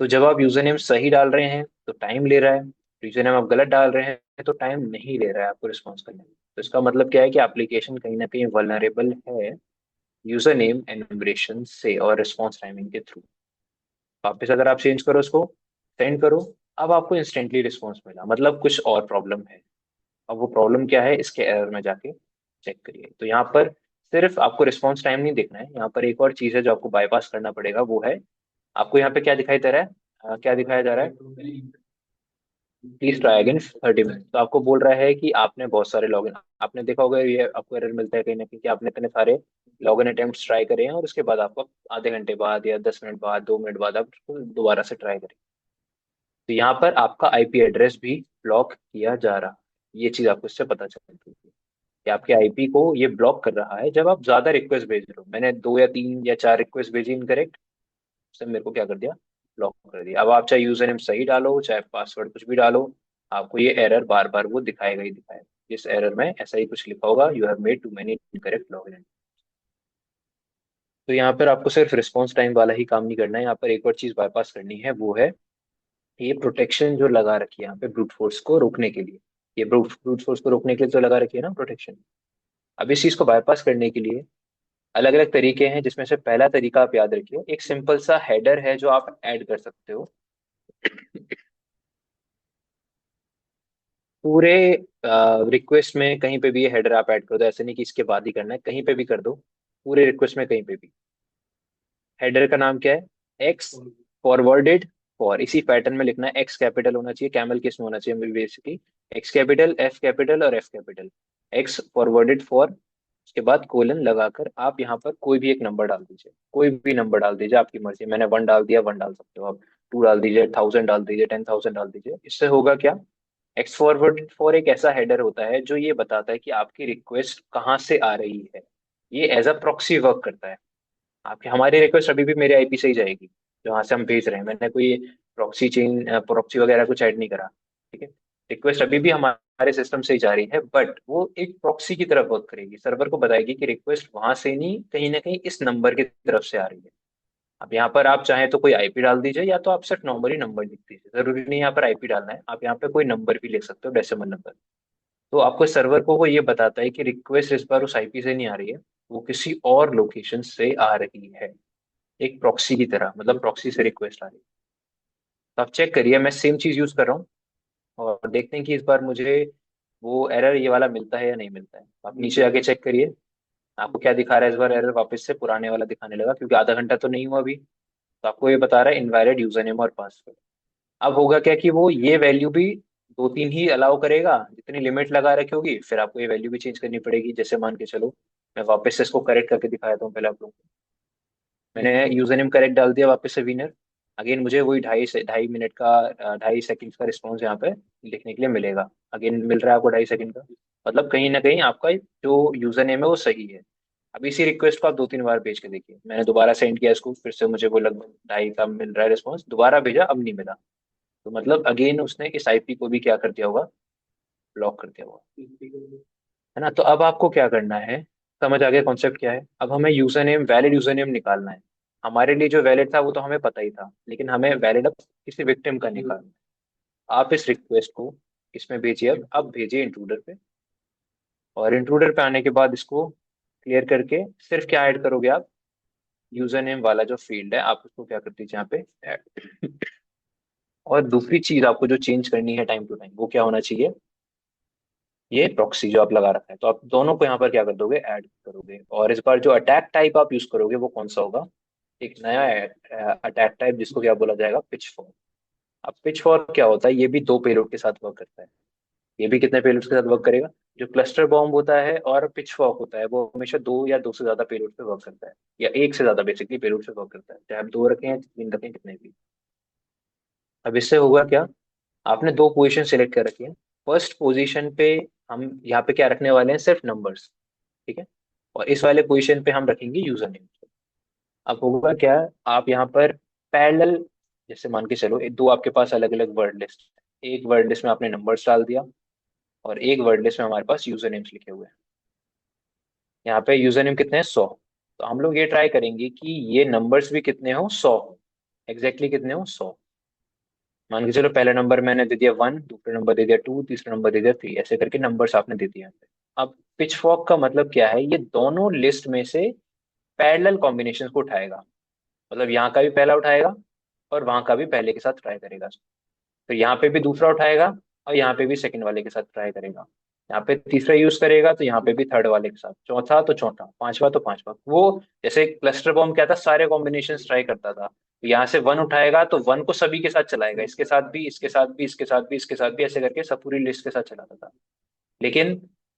तो जब आप यूजर नेम सही डाल रहे हैं तो टाइम ले रहा है, यूजर नेम आप गलत डाल रहे हैं तो टाइम नहीं ले रहा है आपको रिस्पॉन्स करने में। तो इसका मतलब क्या है कि एप्लीकेशन कहीं ना कहीं वल्नरेबल है यूजर नेम एनुमरेशन से और रिस्पॉन्स टाइमिंग के थ्रू। वापस अगर आप चेंज करो उसको, सेंड करो, अब आपको इंस्टेंटली रिस्पॉन्स मिला, मतलब कुछ और प्रॉब्लम है। अब वो प्रॉब्लम क्या है, इसके एरर में जाके चेक करिए। तो यहाँ पर सिर्फ आपको रिस्पॉन्स टाइम नहीं देखना है, यहाँ पर एक और चीज है जो आपको बाईपास करना पड़ेगा, वो है आपको यहाँ पे क्या दिखाई दे रहा है, क्या दिखाया जा रहा है? Please try again 30 minute. तो आपको बोल रहा है कि आपने बहुत सारे लॉगिन, आपने देखा होगा ये आपको एरर मिलता है कहीं ना कहीं कि आपने इतने सारे लॉगिन अटेम्प्ट ट्राई करे हैं, और उसके बाद आपको आधे घंटे बाद या 10 मिनट बाद, 2 मिनट बाद आप उसको दोबारा से ट्राई करें। तो यहाँ पर आपका आईपी एड्रेस भी ब्लॉक किया जा रहा है। ये चीज आपको इससे पता चलती है कि आपके आईपी को ये ब्लॉक कर रहा है जब आप ज्यादा रिक्वेस्ट भेज रहे हो। मैंने 2 या 3 या 4 रिक्वेस्ट भेजी इनकरेक्ट, उसने मेरे को क्या कर दिया, ब्लॉक कर दिया। अब आप चाहे यूजर नेम सही डालो चाहे पासवर्ड कुछ भी डालो, आपको ये एरर बार बार वो दिखाएगा ही दिखाएगा। इस एरर में ऐसा ही कुछ लिखा होगा, you have made too many incorrect login. तो यहाँ पर आपको सिर्फ रिस्पॉन्स टाइम वाला ही काम नहीं करना है, यहाँ पर एक और चीज बाईपास करनी है, वो है ये प्रोटेक्शन जो लगा रखी है यहाँ पे ब्रूट फोर्स को रोकने के लिए। ये ब्रूट ब्रूट फोर्स को रोकने के लिए जो लगा रखी है ना प्रोटेक्शन, अब इस चीज को बाईपास करने के लिए अलग अलग तरीके हैं, जिसमें से पहला तरीका आप याद रखिए, एक सिंपल सा हेडर है जो आप ऐड कर सकते हो पूरे रिक्वेस्ट में। कहीं पे भी ये हेडर आप ऐड कर दो, ऐसे नहीं कि इसके बाद ही करना है, कहीं पे भी कर दो, पूरे रिक्वेस्ट में कहीं पे भी। हेडर का नाम क्या है? एक्स फॉरवर्डेड फॉर, इसी पैटर्न में लिखना है, एक्स कैपिटल होना चाहिए, कैमल केस में होना चाहिए basically, X capital, F capital और F capital. X forwarded for, उसके बाद कोलन लगाकर आप यहाँ पर कोई भी एक नंबर डाल दीजिए, कोई भी नंबर डाल दीजिए, आपकी मर्जी। मैंने 1 डाल दिया, 1 डाल सकते हो आप, 2 डाल दीजिए, 1000 डाल दीजिए, 10,000 डाल दीजिए। इससे होगा क्या, एक्स फॉरवर्ड फॉर एक ऐसा हेडर होता है जो ये बताता है कि आपकी रिक्वेस्ट कहाँ से आ रही है। ये एज अ प्रॉक्सी वर्क करता है। आपकी हमारी रिक्वेस्ट अभी भी मेरे आईपी से ही जाएगी जहाँ से हम भेज रहे हैं, मैंने कोई प्रॉक्सी वगैरह कुछ ऐड नहीं करा। ठीक है, रिक्वेस्ट अभी भी हमारे सिस्टम से ही जा रही है, बट वो एक प्रॉक्सी की तरफ वर्क करेगी, सर्वर को बताएगी कि रिक्वेस्ट वहां से नहीं, कहीं ना कहीं इस नंबर की तरफ से आ रही है। अब यहाँ पर आप चाहें तो कोई आईपी डाल दीजिए, या तो आप सिर्फ नॉर्मली नंबर लिख दीजिए, जरूरी नहीं यहाँ पर आईपी डालना है, आप यहाँ पे कोई नंबर भी लिख सकते हो, डेसिमल नंबर। तो आपको सर्वर को वो ये बताता है कि रिक्वेस्ट इस बार उस आईपी से नहीं आ रही है, वो किसी और लोकेशन से आ रही है, एक प्रॉक्सी की तरह, मतलब प्रॉक्सी से रिक्वेस्ट आ रही है। तो आप चेक करिए, मैं सेम चीज यूज कर रहा हूँ, और देखते हैं कि इस बार मुझे वो एरर ये वाला मिलता है या नहीं मिलता है। आप नीचे आके चेक करिए, आपको क्या दिखा रहा है इस बार एरर, वापस से पुराने वाला दिखाने लगा, क्योंकि आधा घंटा तो नहीं हुआ अभी। तो आपको ये बता रहा है इनवैलिड यूजर नेम और पासवर्ड। अब होगा क्या कि वो ये वैल्यू भी 2-3 ही अलाउ करेगा, जितनी लिमिट लगा रखी होगी, फिर आपको ये वैल्यू भी चेंज करनी पड़ेगी। जैसे मान के चलो, मैं वापस से इसको करेक्ट करके दिखाया था पहले आप लोगों को, मैंने यूजर नेम करेक्ट डाल दिया वापस से विनर। अगेन मुझे वही 2.5 मिनट का 2.5 सेकंड का रिस्पॉन्स यहाँ पे लिखने के लिए मिलेगा। अगेन मिल रहा है आपको 2.5 सेकंड का, मतलब कहीं ना कहीं आपका जो यूजर नेम है वो सही है। अब इसी रिक्वेस्ट को आप 2-3 बार भेज के देखिए, मैंने दोबारा सेंड किया इसको, फिर से मुझे वो लगभग 2.5 का मिल रहा है रिस्पॉन्स, दोबारा भेजा अब नहीं मिला। तो मतलब अगेन उसने इस आईपी को भी क्या कर दिया होगा, ब्लॉक कर दिया होगा, है ना? तो अब आपको क्या करना है, समझ आ गया कॉन्सेप्ट क्या है? अब हमें user name, valid user name निकालना है। हमारे लिए जो वैलिड था वो तो हमें पता ही था, लेकिन हमें वैलिड अब किसी विक्टिम का निकालना है। आप इस रिक्वेस्ट को इसमें भेजिए, अब भेजिए इंट्रूडर पे। और इंट्रूडर पे आने के बाद इसको क्लियर करके सिर्फ क्या ऐड करोगे आप, यूजर नेम वाला जो फील्ड है आप उसको क्या कर दीजिए यहाँ पे ऐड। और दूसरी चीज आपको जो चेंज करनी है टाइम टू टाइम, वो क्या होना चाहिए, ये प्रॉक्सी जो आप लगा रखा है, तो आप दोनों को यहाँ पर क्या कर दोगे, ऐड करोगे। और इस बार जो अटैक टाइप आप यूज करोगे वो कौन सा होगा, एक नया अटैक टाइप जिसको क्या बोला जाएगा, पिच फॉर्क। अब पिच फॉर्क क्या होता है, ये भी दो पेलोड के साथ वर्क करता है। ये भी कितने पेलोड्स के साथ वर्क करेगा, जो क्लस्टर बॉम्ब होता है और पिच फॉर्क होता है वो हमेशा दो या दो से ज्यादा पेलोड पे वर्क करता है, या एक से ज्यादा बेसिकली पेलोड पे वर्क करता है, चाहे आप दो रखें या तीन रखें कितने भी। अब इससे होगा क्या, आपने दो पोजीशन सेलेक्ट कर रखी है। फर्स्ट पोजीशन पे हम यहाँ पे क्या रखने वाले हैं, सिर्फ नंबर्स, ठीक है। और इस वाले पोजीशन पे हम रखेंगे यूजर नेम। अब होगा क्या, आप यहाँ पर पैरेलल, जैसे मान के चलो दो आपके पास अलग अलग वर्ड लिस्ट, एक वर्ड लिस्ट में आपने नंबर्स डाल दिया और एक वर्ड लिस्ट में हमारे पास यूजर नेम्स लिखे हुए हैं। यहाँ पे यूजर नेम कितने हैं, 100। तो हम लोग ये ट्राई करेंगे कि ये नंबर्स भी कितने हो, 100, एग्जैक्टली कितने हो, 100। मान के चलो पहला नंबर मैंने दे दिया 1, दूसरा नंबर दे दिया 2, तीसरा नंबर दे दिया 3, ऐसे करके नंबर्स आपने दे दिए यहाँ पे। अब पिच फॉक का मतलब क्या है, ये दोनों लिस्ट में से पैरेलल कॉम्बिनेशन को उठाएगा, मतलब यहाँ का भी पहला उठाएगा और वहां का भी पहले के साथ ट्राई करेगा। तो यहाँ पे भी दूसरा उठाएगा और यहाँ पे भी सेकंड वाले के साथ ट्राई करेगा। यहाँ पे तीसरा यूज करेगा तो यहाँ पे भी थर्ड वाले के साथ, चौथा तो चौथा, पांचवा तो पांचवा। वो जैसे क्लस्टर बॉम्ब क्या था, सारे कॉम्बिनेशन ट्राई करता था। तो यहाँ से वन उठाएगा तो वन को सभी के साथ चलाएगा, इसके साथ भी, इसके साथ भी, इसके साथ भी, इसके साथ भी, ऐसे करके सब पूरी लिस्ट के साथ चलाता था। लेकिन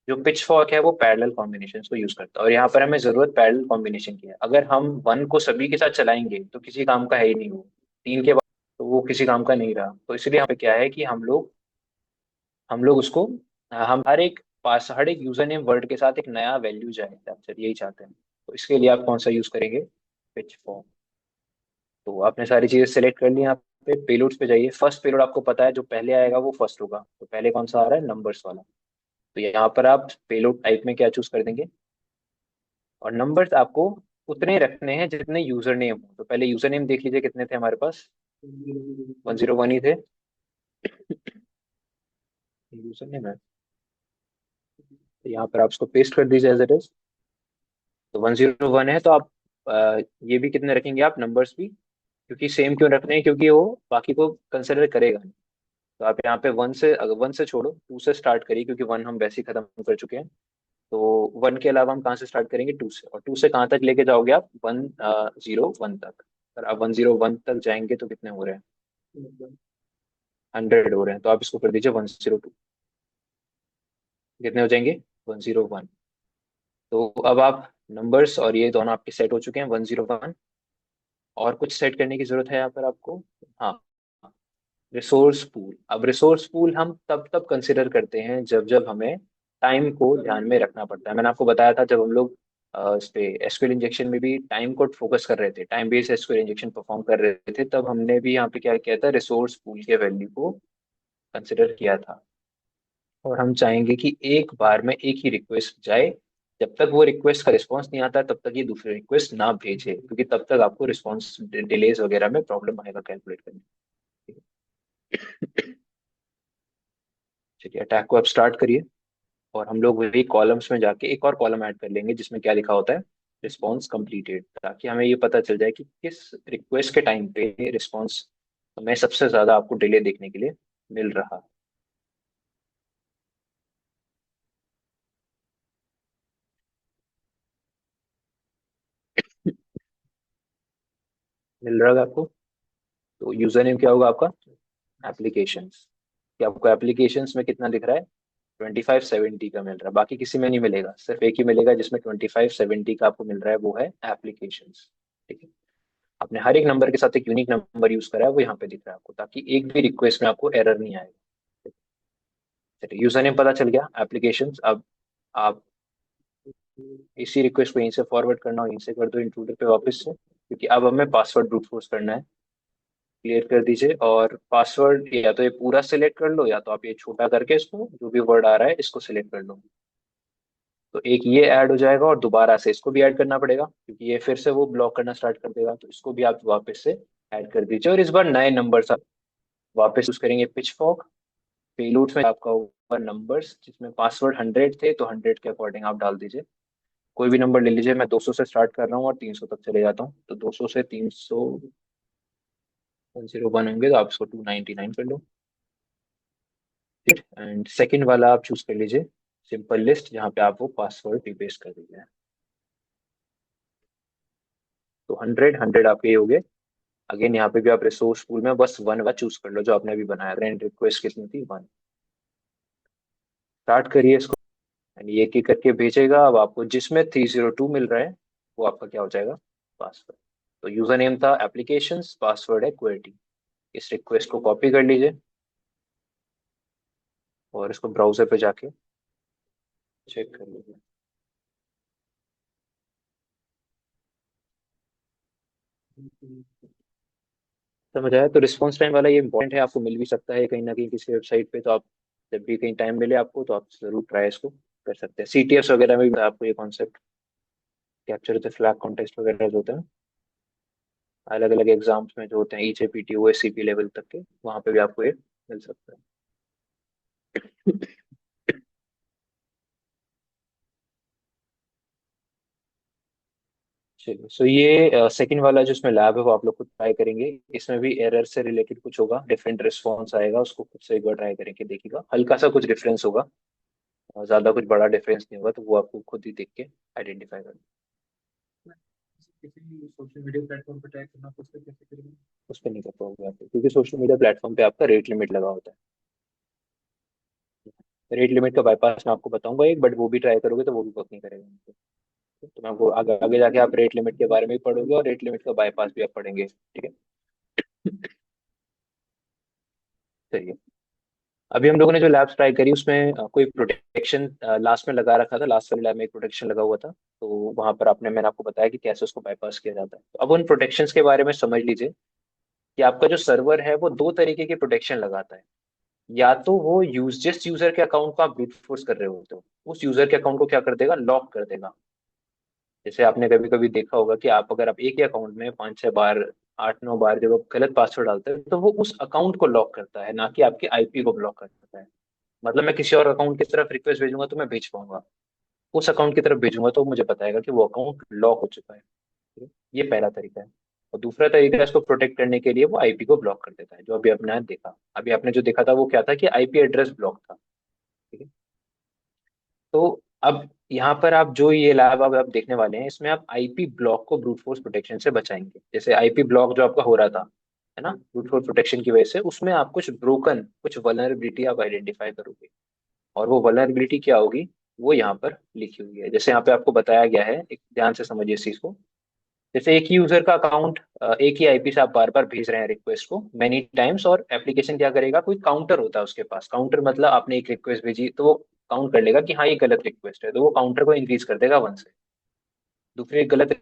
जो पिच फॉर्क है वो पैरेलल कॉम्बिनेशन को यूज करता है, और यहाँ पर हमें जरूरत पैरेलल कॉम्बिनेशन की है। अगर हम वन को सभी के साथ चलाएंगे तो किसी काम का है ही नहीं वो, तीन के बाद तो वो किसी काम का नहीं रहा। तो इसलिए यहाँ पे क्या है कि हम लोग उसको हम हर एक यूजर नेम वर्ड के साथ एक नया वैल्यू जाए कैप्चर, यही चाहते हैं। तो इसके लिए आप कौन सा यूज करेंगे, पिच फॉर्क। तो आपने सारी चीजें सेलेक्ट कर ली, यहाँ पे पेलोड्स पे जाइए। फर्स्ट पेलोड आपको पता है जो पहले आएगा वो फर्स्ट होगा, तो पहले कौन सा आ रहा है, नंबर्स वाला। तो यहाँ पर आप पेलोड टाइप में क्या चूज कर देंगे, और नंबर्स आपको उतने रखने हैं जितने यूजर नेम हो। तो पहले यूजर नेम देख लीजिए कितने थे हमारे पास, 101 ही थे। यूजर नेम है, तो यहाँ पर आप उसको पेस्ट कर दीजिए एज इट इज। तो 101 है, तो आप ये भी कितने रखेंगे आप, नंबर्स भी, क्योंकि सेम क्यों रखने हैं, क्योंकि वो बाकी को कंसिडर करेगा नहीं। तो आप यहाँ पे वन से, अगर वन से छोड़ो, टू से स्टार्ट करिए, क्योंकि वन हम वैसे ही खत्म कर चुके हैं। तो वन के अलावा हम कहाँ से स्टार्ट करेंगे, टू से। और टू से कहाँ तक लेके जाओगे आप, 101 तक। अगर आप 101 तक जाएंगे तो कितने हो रहे हैं, 100 हो रहे हैं। तो आप इसको कर दीजिए 102, कितने हो जाएंगे, 101। तो अब आप नंबर्स और ये दोनों आपके सेट हो चुके हैं, 101। और कुछ सेट करने की जरूरत है यहाँ पर आपको, हाँ, रिसोर्स पूल। अब रिसोर्स पूल हम तब तब कंसिडर करते हैं जब जब हमें टाइम को ध्यान में रखना पड़ता है। मैंने आपको बताया था जब हम लोग इस पे एसक्यूएल इंजेक्शन में भी टाइम को फोकस कर रहे थे, time based SQL injection perform कर रहे थे, तब हमने भी यहाँ पे क्या किया था, रिसोर्स पूल के वैल्यू को कंसिडर किया था। और हम चाहेंगे कि एक बार में एक ही रिक्वेस्ट जाए, जब तक वो रिक्वेस्ट का रिस्पॉन्स नहीं आता तब तक ये दूसरी रिक्वेस्ट ना भेजे, क्योंकि तब तक आपको रिस्पॉन्स डिलेज वगैरह में प्रॉब्लम आएगा कैलकुलेट करने में। चलिए अटैक को आप स्टार्ट करिए। और हम लोग वही कॉलम्स में जाके एक और कॉलम ऐड कर लेंगे जिसमें क्या लिखा होता है, रिस्पॉन्स कंप्लीटेड, ताकि हमें ये पता चल जाए कि किस रिक्वेस्ट के टाइम पे रिस्पॉन्स हमें सबसे ज्यादा आपको डिले देखने के लिए मिल रहा है। मिल रहा है आपको। तो यूजर नेम क्या होगा आपका, एप्लीकेशंस। क्या आपको एप्लीकेशंस में कितना दिख रहा है, 2570 का मिल रहा है। बाकी किसी में नहीं मिलेगा, सिर्फ एक ही मिलेगा जिसमें 2570 का आपको मिल रहा है, वो है एप्लीकेशंस। ठीक है। आपने हर एक नंबर के साथ एक यूनिक नंबर यूज करा है, वो यहाँ पे दिख रहा है आपको, ताकि एक भी रिक्वेस्ट में आपको एरर नहीं आएगा। चलिए यूजर नेम पता चल गया, एप्लीकेशंस। अब आप इसी रिक्वेस्ट को यहीं से फॉरवर्ड करना हो, यहीं से कर दो इंट्रूडर पे वापस से, क्योंकि अब हमें पासवर्ड ब्रूट फोर्स करना है। क्लियर कर दीजिए, और पासवर्ड या तो ये पूरा सिलेक्ट कर लो, या तो आप ये छोटा करके इसको जो भी वर्ड आ रहा है इसको सिलेक्ट कर लो। तो एक ये ऐड हो जाएगा, और दोबारा से इसको भी ऐड करना पड़ेगा क्योंकि ये फिर से वो ब्लॉक करना स्टार्ट कर देगा। तो इसको भी आप वापस से ऐड कर दीजिए, और इस बार नए नंबर आप वापस यूज करेंगे पिच फॉक। पेलोड्स में आपका होगा नंबर्स, जिसमें पासवर्ड 100 थे तो 100 के अकॉर्डिंग आप डाल दीजिए। कोई भी नंबर ले लीजिए, मैं 200 से स्टार्ट कर रहा हूँ और 300 तक चले जाता हूँ, तो 200 से 300 101 होंगे, तो आप इसको 299 कर लो। एंड सेकंड वाला आप चूज कर लीजिए, सिंपल लिस्ट, जहाँ पे आप वो पासवर्ड रिपेस्ट कर दीजिए। तो 100 आपके ये हो गए। अगेन यहाँ पे भी आप रिसोर्स पूल में बस वन वा चूज कर लो, जो आपने अभी बनाया। फ्रेंड रिक्वेस्ट कितनी थी, 1। स्टार्ट करिए इसको, एंड ये की करके भेजेगा। अब आपको जिसमें 302 मिल रहा है, वो आपका क्या हो जाएगा, पासवर्ड। तो यूजर नेम था एप्लीकेशंस, पासवर्ड है QWERTY। इस रिक्वेस्ट को कॉपी कर लीजिए और इसको ब्राउजर पे जाके चेक कर लीजिए। समझ आया? तो रिस्पॉन्स टाइम वाला ये इंपॉर्टेंट है, आपको मिल भी सकता है कहीं ना कहीं किसी वेबसाइट पे, तो आप जब भी कहीं टाइम मिले आपको, तो आप जरूर ट्राई इसको कर सकते हैं। CTS वगैरह में भी आपको ये कॉन्सेप्ट कैप्चर होते हैं, फ्लैग कॉन्टेस्ट वगैरह जो होते हैं अलग अलग एग्जाम्स में जो होते हैं, EJPT OSCP लेवल तक के, वहाँ पे भी आपको ये मिल सकता है। चलिए, सो ये सेकंड वाला जो इसमें लैब है, वो आप लोग खुद ट्राई करेंगे। इसमें भी एरर से रिलेटेड कुछ होगा, डिफरेंट रिस्पॉन्स आएगा, उसको खुद से एक बार ट्राई करके देखिएगा। हल्का सा कुछ डिफरेंस होगा, और ज्यादा कुछ बड़ा डिफरेंस नहीं होगा, तो वो आपको खुद ही देख के आइडेंटिफाई करना। किसी सोशल मीडिया प्लेटफॉर्म पे ट्राई करना, उस पर कैसे करेंगे? उस पर नहीं कर पाओगे आप, क्योंकि सोशल मीडिया प्लेटफॉर्म पे आपका रेट लिमिट लगा होता है। रेट लिमिट का बाईपास मैं आपको बताऊंगा एक, बट वो भी ट्राई करोगे तो वो भी वर्क नहीं करेगा। तो मैं आपको आगे आगे जाके आप रेट लिमिट के बारे में भी पढ़ोगे, और रेट लिमिट का बाईपास भी आप पढ़ेंगे, ठीक है? चलिए, अभी हम लोगों ने जो लैब्स ट्राई करी उसमें कोई प्रोटेक्शन लास्ट में लगा रखा था। लास्ट वाले लैब में एक प्रोटेक्शन लगा हुआ था, तो वहां पर मैंने आपको बताया कि कैसे उसको बाईपास किया जाता है। तो अब उन प्रोटेक्शंस के बारे में समझ लीजिए कि आपका जो सर्वर है वो दो तरीके के प्रोटेक्शन लगाता है। या तो वो जिस यूजर के अकाउंट को आप ब्रूट फोर्स कर रहे होते हो, उस यूजर के अकाउंट को क्या कर देगा, लॉक कर देगा। जैसे आपने कभी कभी देखा होगा कि आप अगर आप एक ही अकाउंट में 5-6 बार, 8-9 बार जब आप गलत पासवर्ड डालते हैं, तो वो उस अकाउंट को लॉक करता है, ना कि आपके IP को ब्लॉक करता है। मतलब मैं किसी और अकाउंट की तरफ रिक्वेस्ट भेजूंगा तो मैं भेज पाऊंगा, उस अकाउंट की तरफ भेजूंगा तो मुझे बताएगा कि वो अकाउंट लॉक हो चुका है। ठीक है? ये पहला तरीका है। और दूसरा तरीका है, इसको प्रोटेक्ट करने के लिए वो IP को ब्लॉक कर देता है, जो अभी आपने देखा। अभी आपने जो देखा था वो क्या था, कि IP एड्रेस ब्लॉक था। ठीक है? तो अब यहाँ पर आप जो ये लैब अब आप देखने वाले हैं, इसमें आप IP ब्लॉक को ब्रूट फोर्स प्रोटेक्शन से बचाएंगे। जैसे IP ब्लॉक जो आपका हो रहा था, है ना, ब्रूट फोर्स प्रोटेक्शन की वजह से, उसमें आप कुछ ब्रोकन, कुछ वल्नरेबिलिटी आप आइडेंटिफाई करोगे। और वो वल्नरेबिलिटी क्या होगी, वो यहाँ पर लिखी हुई है। जैसे यहाँ पे आपको बताया गया है, एक ध्यान से समझिए इस चीज को। जैसे एक ही यूजर का अकाउंट, एक ही IP से आप बार बार भेज रहे हैं रिक्वेस्ट को मेनी टाइम्स, और एप्लीकेशन क्या करेगा, कोई काउंटर होता है उसके पास। काउंटर मतलब आपने एक रिक्वेस्ट भेजी तो वो काउंट कर लेगा कि हाँ ये गलत रिक्वेस्ट है, तो वो काउंटर को इंक्रीज कर देगा 1 से। दूसरी एक गलत,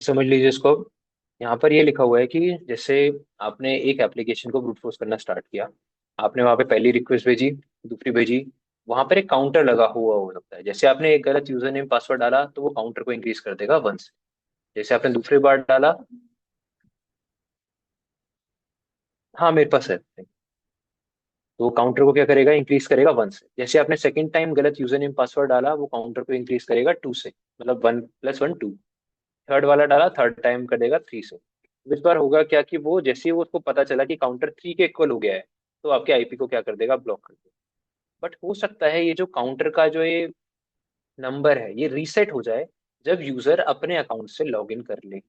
समझ लीजिए इसको। यहाँ पर ये लिखा हुआ है कि जैसे आपने एक एप्लीकेशन को ब्रूट फोर्स करना स्टार्ट किया, आपने वहां पे पहली रिक्वेस्ट भेजी, दूसरी भेजी, वहां पर एक काउंटर लगा हुआ हो सकता है। जैसे आपने एक गलत यूजर नेम पासवर्ड डाला, तो वो काउंटर को इंक्रीज कर देगा 1 से। जैसे आपने दूसरी बार डाला, हाँ मेरे पास है, तो काउंटर को क्या करेगा, इंक्रीज करेगा 1 से। जैसे आपने सेकंड टाइम गलत यूजर नेम पासवर्ड डाला, वो काउंटर को इंक्रीज करेगा 2 से, मतलब 1 + 1 2। थर्ड वाला डाला, थर्ड टाइम कर देगा 3 से। इस बार होगा क्या, कि वो जैसे ही वो उसको पता चला कि काउंटर 3 के इक्वल हो गया है, तो आपके IP को क्या कर देगा, ब्लॉक कर देगा। बट हो सकता है ये जो काउंटर का जो ये नंबर है, ये रीसेट हो जाए जब यूजर अपने अकाउंट से लॉग इन कर ले।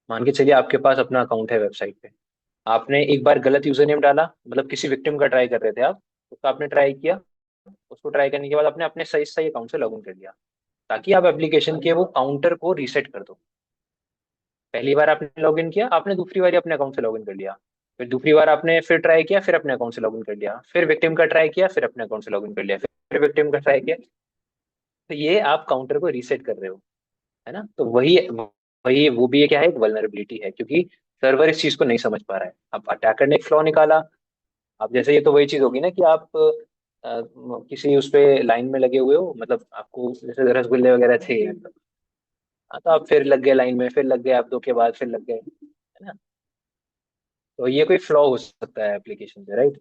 मान के चलिए आपके पास अपना अकाउंट है वेबसाइट पे, आपने एक बार गलत यूजर नेम डाला, मतलब किसी विक्टिम का ट्राई कर रहे थे आप, उसका आपने ट्राई किया, उसको ट्राई करने के बाद आपने अपने सही सही अकाउंट से लॉग इन कर लिया, ताकि आप एप्लीकेशन के वो काउंटर को रीसेट कर दो। पहली बार आपने लॉग इन किया, आपने दूसरी बार अपने अकाउंट से लॉग इन कर लिया, फिर दूसरी बार आपने फिर ट्राई किया, फिर अपने अकाउंट से लॉग इन कर लिया, फिर विक्टिम का ट्राई किया, फिर अपने अकाउंट से लॉग इन कर लिया, फिर विक्टिम का ट्राई किया। तो ये आप काउंटर को रीसेट कर रहे हो, है ना। तो वही वही वो भी ये क्या है, एक वल्नरेबिलिटी है, क्योंकि सर्वर इस चीज को नहीं समझ पा रहा है। अब अटैकर ने एक फ्लॉ निकाला, अब जैसे ये तो वही चीज होगी ना कि आप किसी उस पे लाइन में लगे हुए हो, मतलब आपको जैसे रसगुल्ले वगैरह थे, हाँ, तो आप फिर लग गए लाइन में, फिर लग गए आप दो के बाद, फिर लग गए, है ना। तो ये कोई फ्लॉ हो सकता है एप्लीकेशन से, राइट।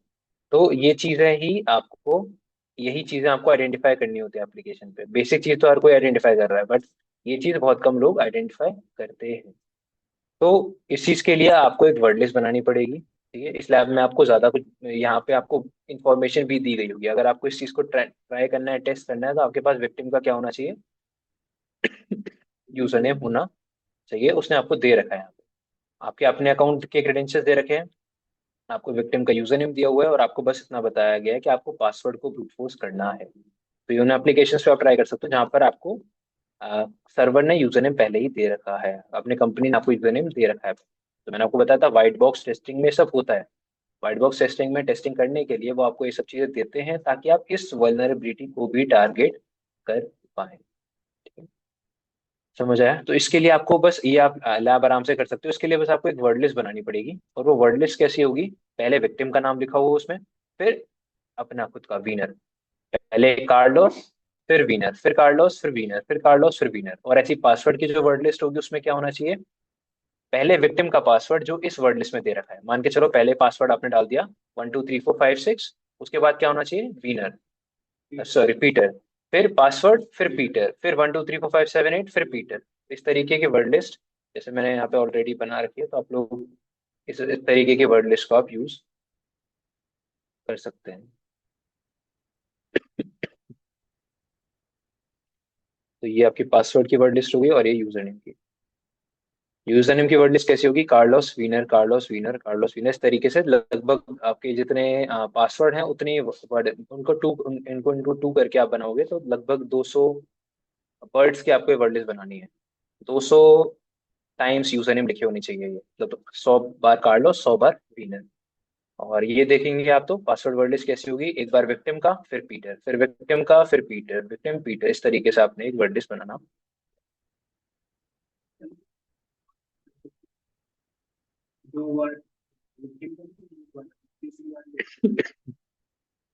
तो ये चीजें ही आपको, यही चीजें आपको आइडेंटिफाई करनी होती है एप्लीकेशन पे। बेसिक चीज तो हर कोई आइडेंटिफाई कर रहा है, बट ये चीज बहुत कम लोग आइडेंटिफाई करते हैं। तो इस चीज के लिए आपको एक वर्ड लिस्ट बनानी पड़ेगी, ठीक है। इस लैब में आपको ज्यादा कुछ, यहाँ पे आपको इन्फॉर्मेशन भी दी गई होगी। अगर आपको इस चीज को ट्राई करना है, टेस्ट करना है, तो आपके पास विक्टिम का क्या होना चाहिए, यूजर नेम होना चाहिए, उसने आपको दे रखा है यहाँ पे। आपके अपने अकाउंट के क्रेडेंशियल्स दे रखे हैं, आपको विक्टिम का यूजर नेम दिया हुआ है, और आपको बस इतना बताया गया है कि आपको पासवर्ड को ब्रूट फोर्स करना है। तो ये उन एप्लीकेशन पे आप ट्राई कर सकते हो जहाँ पर आपको सर्वर ने यूजर नेम पहले ही दे रखा है, अपने कंपनी ने आपको यूजर नेम दे रखा है। तो मैंने आपको बताया था व्हाइट बॉक्स टेस्टिंग में सब होता है। व्हाइट बॉक्स टेस्टिंग में टेस्टिंग करने के लिए वो आपको ये सब चीजें देते हैं, ताकि आप इस वल्नरेबिलिटी को भी टारगेट कर पाए। समझ आया। तो इसके लिए आपको बस ये, आप लैब आराम से कर सकते हो, इसके लिए बस आपको एक वर्ड लिस्ट बनानी पड़ेगी। और वो वर्ड लिस्ट कैसी होगी, पहले विक्टिम का नाम लिखा हुआ उसमें, फिर अपना खुद का विनर, पहले कार्लोस, फिर विनर, फिर कार्लोस, फिर विनर, फिर कार्लोस, फिर विनर। और ऐसी पासवर्ड की जो वर्ड लिस्ट होगी उसमें क्या होना चाहिए, पहले विक्टिम का पासवर्ड जो इस वर्ड लिस्ट में दे रखा है। मान के चलो पहले पासवर्ड आपने डाल दिया 1 2 3 4 5 6, उसके बाद क्या होना चाहिए, विनर, सॉरी पीटर, फिर पासवर्ड, फिर पीटर, फिर 1 2 3 4 5 7 8, फिर पीटर। इस तरीके की वर्ड लिस्ट जैसे मैंने यहाँ पे ऑलरेडी बना रखी है, तो आप लोग इस तरीके की वर्ड लिस्ट को आप यूज कर सकते हैं। तो ये आपकी पासवर्ड की वर्ड लिस्ट होगी, और ये यूजर नेम की। यूजर नेम की वर्ड लिस्ट कैसी होगी, Carlos winner, Carlos winner, Carlos winner. इस तरीके से लगभग आपके जितने पासवर्ड हैं उतने वर्ड, उनको इनको इनको टू करके आप बनाओगे, तो लगभग 200 वर्ड्स की आपको वर्ड लिस्ट बनानी है। 200 टाइम्स यूजर नेम लिखे होनी चाहिए, ये मतलब 100 बार कार्लोस, 100 बार विनर। और ये देखेंगे आप, तो पासवर्ड वर्ड लिस्ट कैसी होगी, एक बार विक्टिम का, फिर पीटर, फिर विक्टिम का, फिर पीटर, विक्टिम पीटर। इस तरीके से आपने एक वर्ड लिस्ट बनाना।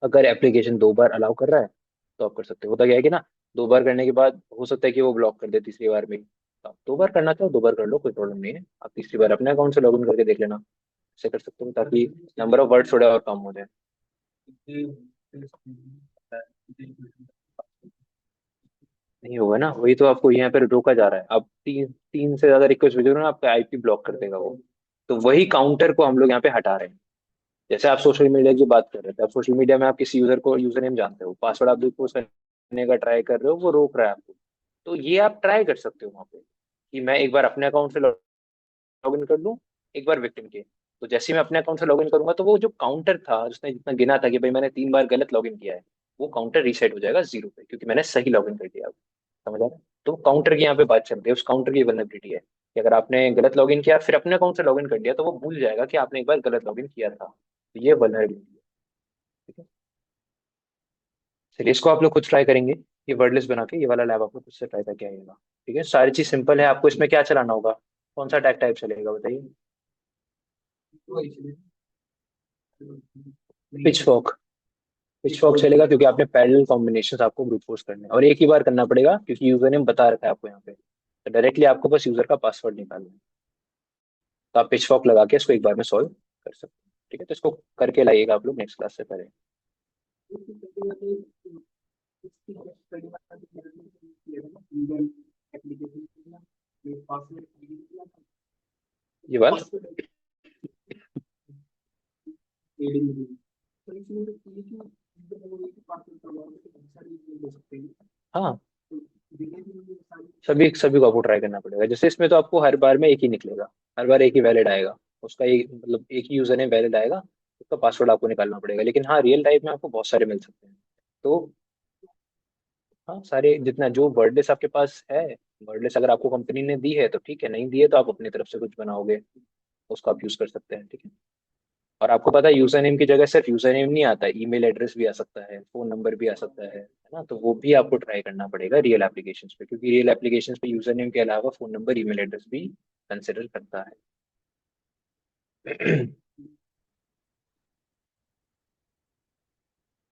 अगर एप्लीकेशन 2 बार अलाउ कर रहा है तो आप कर सकते हो। होता क्या है कि ना, 2 बार करने के बाद हो सकता है कि वो ब्लॉक कर दे तीसरी बार में। तो आप 2 बार करना चाहो 2 बार कर लो, कोई प्रॉब्लम नहीं है। आप तीसरी बार अपने अकाउंट से लॉग इन करके देख लेना, ऐसे कर सकते हो, ताकि नंबर ऑफ वर्ड थोड़ा और कम हो जाए। नहीं होगा ना, वही तो आपको यहाँ पर रोका जा रहा है। आप तीन तीन से ज्यादा रिक्वेस्ट भेजोगे ना, आपका आईपी ब्लॉक कर देगा वो। तो वही काउंटर को हम लोग यहाँ पे हटा रहे हैं। जैसे आप सोशल मीडिया की बात कर रहे थे, आप सोशल मीडिया में आप किसी यूजर को यूजर नेम जानते हो, पासवर्ड आप पोस्ट करने का ट्राई कर रहे हो, वो रोक रहा है आपको। तो ये आप ट्राई कर सकते हो वहां पे, कि मैं एक बार अपने अकाउंट से लॉग इन कर लूँ, एक बार विक्टिम के। तो जैसे ही मैं अपने अकाउंट से लॉग इन करूंगा, तो वो जो काउंटर था जिसने जितना गिना था कि भाई मैंने 3 बार गलत लॉग इन किया है, वो काउंटर रीसेट हो जाएगा 0 पे, क्योंकि मैंने सही लॉग इन कर दिया। समझ आ रहा है। तो काउंटर की यहाँ पे बात चल रही है, उस काउंटर की वल्नरेबिलिटी है कि अगर आपने गलत लॉग इन किया फिर अपने अकाउंट से लॉग इन कर दिया, तो वो भूल जाएगा कि आपने एक बार गलत लॉग इन किया था। तो ये वल्नरेबिलिटी है। ठीक है। चलिए इसको आप लोग खुद ट्राई करेंगे, ये वर्ड लिस्ट बना के ये वाला लैब आपको खुद से ट्राई करके आइएगा। ठीक है, सारी चीज सिंपल है। आपको इसमें क्या चलाना होगा, कौन सा अटैक टाइप चलेगा बताइए। पिचफॉक। पिचफॉक चलेगा, क्योंकि आपने पैरेलल कॉम्बिनेशन आपको ब्रूट फोर्स करने हैं, और एक ही बार करना पड़ेगा, क्योंकि यूजर ने बता रखा है आपको यहाँ पे। तो डायरेक्टली आपको बस यूजर का पासवर्ड निकालना है। तो आप पिचफॉक लगा के इसको एक बार में सॉल्व कर सकते हैं। ठीक है, तो इसको करके लाइएगा आप लोग, नेक्स्ट क्लास से पहले। ये बात, हाँ, सभी सभी को आपको ट्राई करना पड़ेगा। जैसे इसमें तो आपको हर बार में एक ही निकलेगा, हर बार एक ही वैलिड आएगा, उसका एक मतलब एक ही यूजर नेम वैलिड आएगा, उसका पासवर्ड आपको निकालना पड़ेगा। लेकिन हाँ, रियल लाइफ में आपको बहुत सारे मिल सकते हैं। तो हाँ, सारे जितना जो वर्डलेस आपके पास है, वर्डलेस अगर आपको कंपनी ने दी है तो ठीक है, नहीं दी है तो आप अपनी तरफ से कुछ बनाओगे, उसको आप यूज कर सकते हैं, ठीक है। और आपको पता है यूजर नेम की जगह सिर्फ यूजर नेम नहीं आता, ईमेल एड्रेस भी आ सकता है, फोन नंबर भी आ सकता है ना। तो वो भी आपको ट्राई करना पड़ेगा रियल एप्लीकेशंस पे, क्योंकि रियल एप्लीकेशंस पे यूजर नेम के अलावा फोन नंबर ईमेल एड्रेस भी कंसिडर करता है।